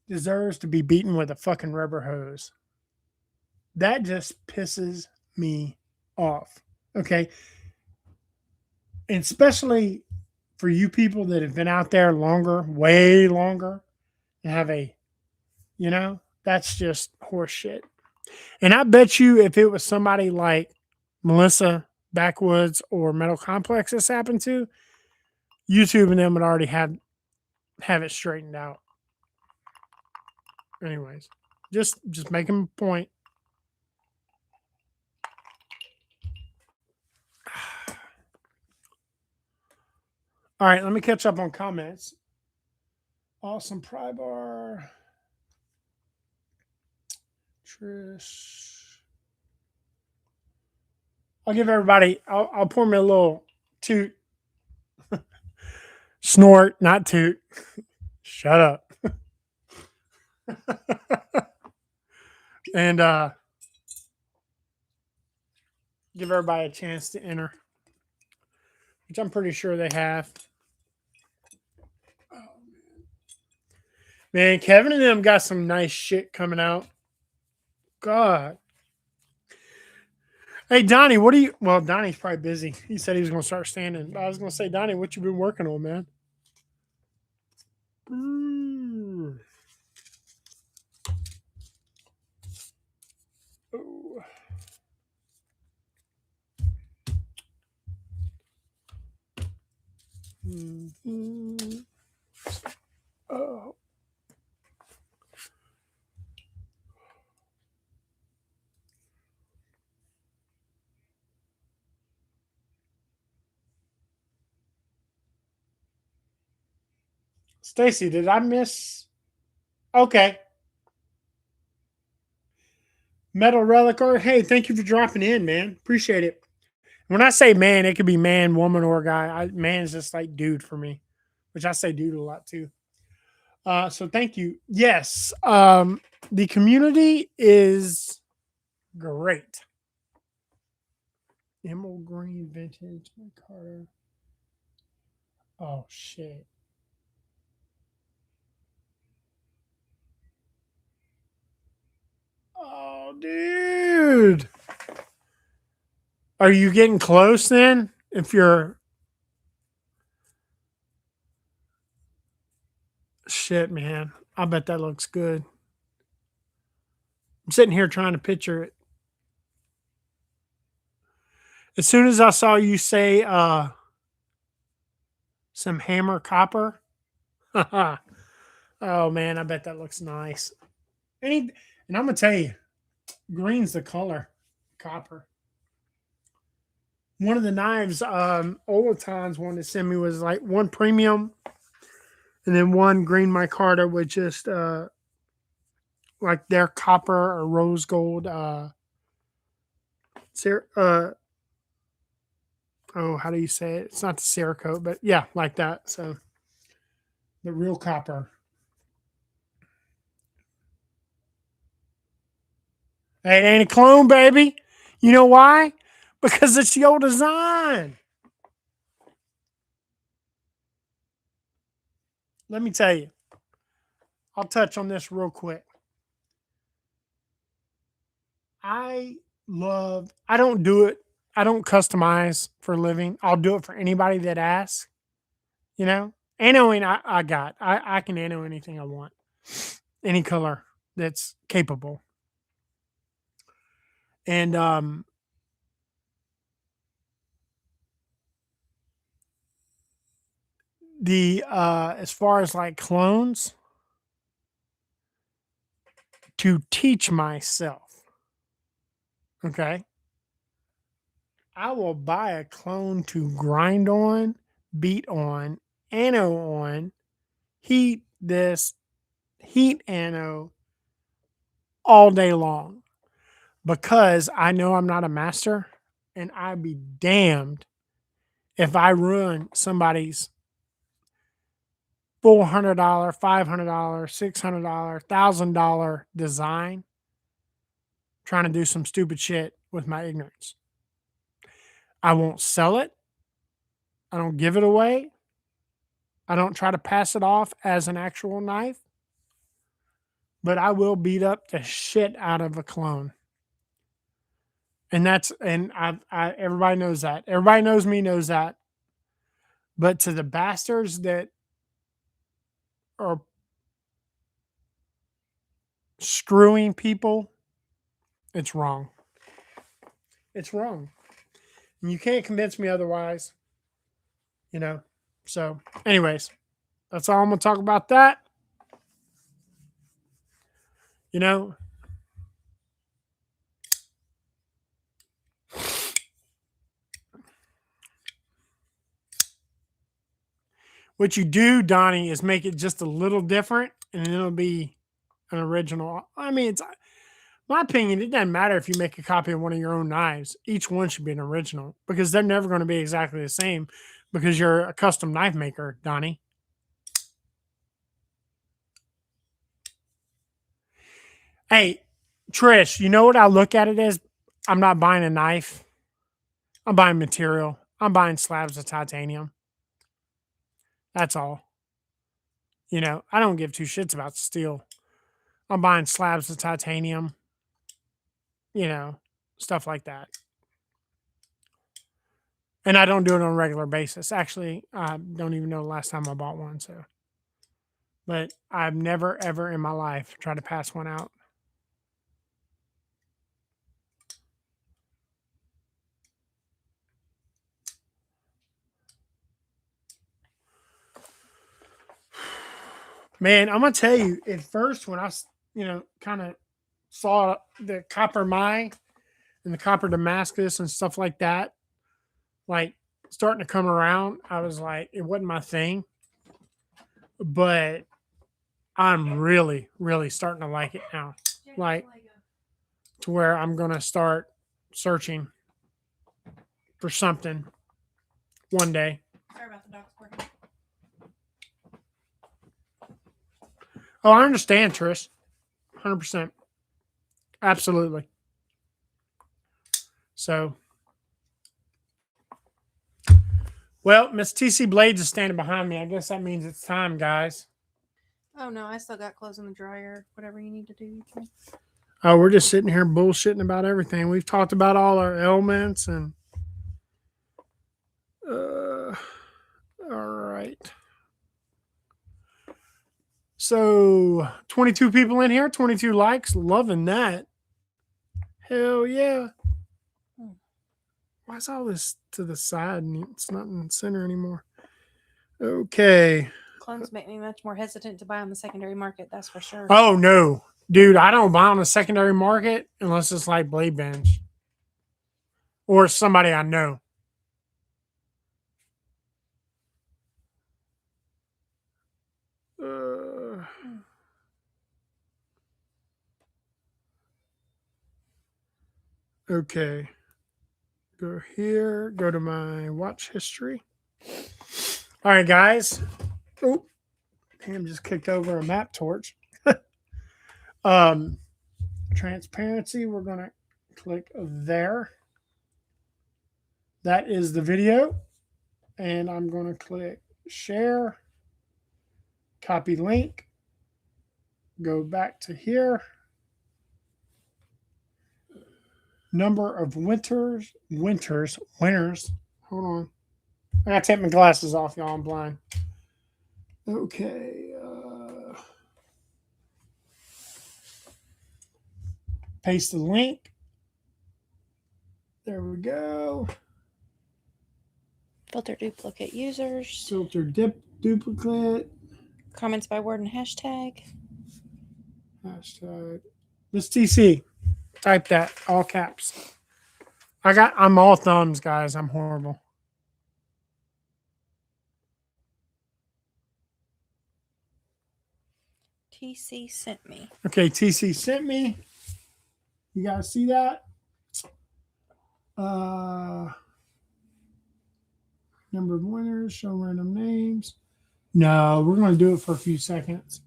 Speaker 2: deserves to be beaten with a fucking rubber hose. That just pisses me off. Okay. And especially for you people that have been out there longer, way longer, and have that's just horse shit. And I bet you if it was somebody like Melissa Backwoods or Metal Complex this happened to, YouTube and them would already have it straightened out. Anyways, just making a point. All right, let me catch up on comments. Awesome pry bar. Trish. I'll give everybody, I'll pour me a little toot. Snort, not toot. Shut up. And give everybody a chance to enter, which I'm pretty sure they have. Oh, man, Kevin and them got some nice shit coming out. God. Hey, Donnie, what do you... Well, Donnie's probably busy. He said he was going to start standing. I was going to say, Donnie, what you been working on, man? Oh. Mm-hmm. Oh. Stacy, did I miss? Okay. Metal Relic Art. Hey, thank you for dropping in, man. Appreciate it. When I say man, it could be man, woman, or guy. Man is just like dude for me, which I say dude a lot too. So thank you. Yes. The community is great. Emerald green vintage Carter. Oh shit. Oh, dude. Are you getting close then? If you're shit, man. I bet that looks good. I'm sitting here trying to picture it. As soon as I saw you say some hammer copper, oh man, I bet that looks nice. And I'm gonna tell you, green's the color, copper. One of the knives Olatons wanted to send me was like one premium and then one green micarta with just like their copper or rose gold how do you say it? It's not the Cerakote, but yeah, like that. So the real copper. Hey, it ain't a clone, baby. You know why? Because it's your design. Let me tell you. I'll touch on this real quick. I don't do it. I don't customize for a living. I'll do it for anybody that asks. You know, annoing I can anno anything I want, any color that's capable. And the as far as like clones, to teach myself, okay, I will buy a clone to grind on, beat on, anno on, heat anno all day long because I know I'm not a master and I'd be damned if I ruin somebody's $400, $500, $600, $1,000 design trying to do some stupid shit with my ignorance. I won't sell it. I don't give it away. I don't try to pass it off as an actual knife, but I will beat up the shit out of a clone. And everybody knows that. Everybody knows me knows that. But to the bastards that are screwing people, it's wrong. It's wrong. And you can't convince me otherwise. You know? So, anyways, that's all I'm going to talk about that. You know? What you do, Donnie, is make it just a little different and then it'll be an original. I mean, it's my opinion, it doesn't matter if you make a copy of one of your own knives. Each one should be an original because they're never going to be exactly the same because you're a custom knife maker, Donnie. Hey, Trish, you know what I look at it as? I'm not buying a knife. I'm buying material. I'm buying slabs of titanium. That's all. You know, I don't give two shits about steel. I'm buying slabs of titanium. You know, stuff like that. And I don't do it on a regular basis. Actually, I don't even know the last time I bought one. So, but I've never, ever in my life tried to pass one out. Man, I'm going to tell you, at first, when I, kind of saw the copper Mai and the copper Damascus and stuff like that, like starting to come around, I was like, it wasn't my thing. But I'm really, really starting to like it now. Like, to where I'm going to start searching for something one day.
Speaker 1: Sorry about the dog's barking.
Speaker 2: Oh, I understand, Trish. 100%. Absolutely. So, well, Miss T.C.Blades is standing behind me. I guess that means it's time, guys.
Speaker 1: Oh, no, I still got clothes in the dryer. Whatever you need to do, you can.
Speaker 2: Oh, we're just sitting here bullshitting about everything. We've talked about all our ailments and all right. So 22 people in here, 22 likes. Loving that. Hell yeah. Why is all this to the side and it's not in the center anymore? Okay.
Speaker 1: Clones make me much more hesitant to buy on the secondary market, that's for sure.
Speaker 2: Oh, no. Dude, I don't buy on the secondary market unless it's like Blade Bench or somebody I know. Okay. Go here. Go to my watch history. All right, guys. Oh, Pam just kicked over a map torch. Transparency. We're going to click there. That is the video. And I'm going to click share. Copy link. Go back to here. Number of winners. Hold on. I gotta take my glasses off, y'all. I'm blind. Okay. Paste the link. There we go.
Speaker 1: Filter duplicate users.
Speaker 2: Filter duplicate.
Speaker 1: Comments by word and hashtag.
Speaker 2: Hashtag. This TC. Type that. All caps. I'm all thumbs, guys. I'm horrible.
Speaker 1: TC sent me.
Speaker 2: Okay, TC sent me. You guys see that? Number of winners, show random names. No, we're going to do it for a few seconds.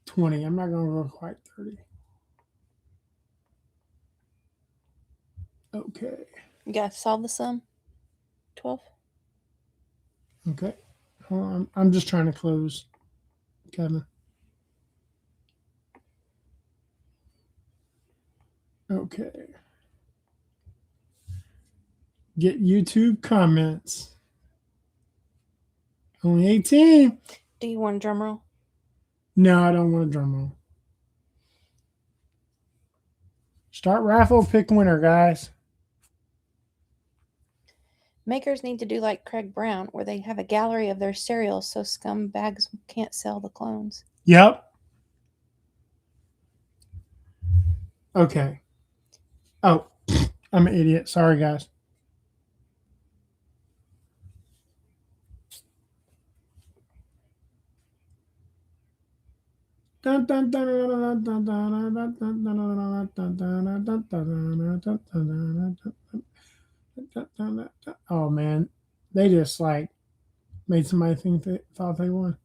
Speaker 2: 20. I'm not going to go quite 30. Okay.
Speaker 1: You got to solve the sum? 12?
Speaker 2: Okay. Hold on. I'm just trying to close, Kevin. Okay. Get YouTube comments. Only 18.
Speaker 1: Do you want a drum roll?
Speaker 2: No, I don't want a drum roll. Start raffle, pick winner, guys.
Speaker 1: Makers need to do like Craig Brown, where they have a gallery of their cereals so scumbags can't sell the clones.
Speaker 2: Yep. Okay. Oh, I'm an idiot. Sorry, guys. Oh man, they just like made somebody think they thought they won.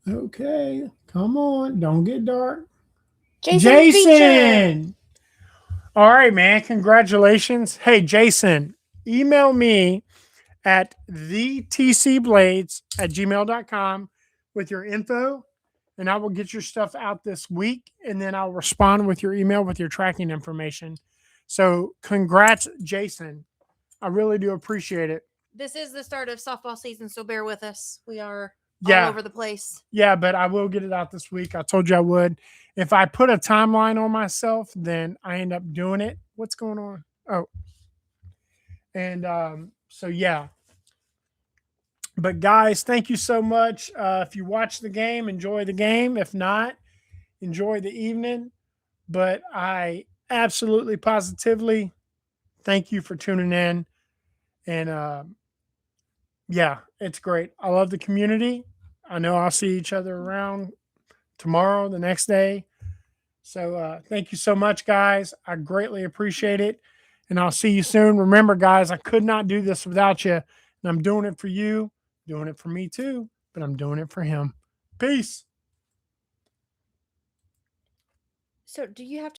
Speaker 2: Okay, come on, don't get dark. Jason! All right, man, congratulations. Hey, Jason, email me at thetcblades@gmail.com with your info, and I will get your stuff out this week, and then I'll respond with your email with your tracking information. So congrats, Jason. I really do appreciate it.
Speaker 1: This is the start of softball season, so bear with us. We are
Speaker 2: Yeah.
Speaker 1: all over the place.
Speaker 2: Yeah, but I will get it out this week. I told you I would. If I put a timeline on myself, then I end up doing it. What's going on? Oh. And so, yeah. But, guys, thank you so much. If you watch the game, enjoy the game. If not, enjoy the evening. But I absolutely, positively thank you for tuning in. And, yeah, it's great. I love the community. I know I'll see each other around tomorrow, the next day. So thank you so much, guys. I greatly appreciate it. And I'll see you soon. Remember, guys, I could not do this without you. And I'm doing it for you, doing it for me too, but I'm doing it for him. Peace.
Speaker 1: So do you have to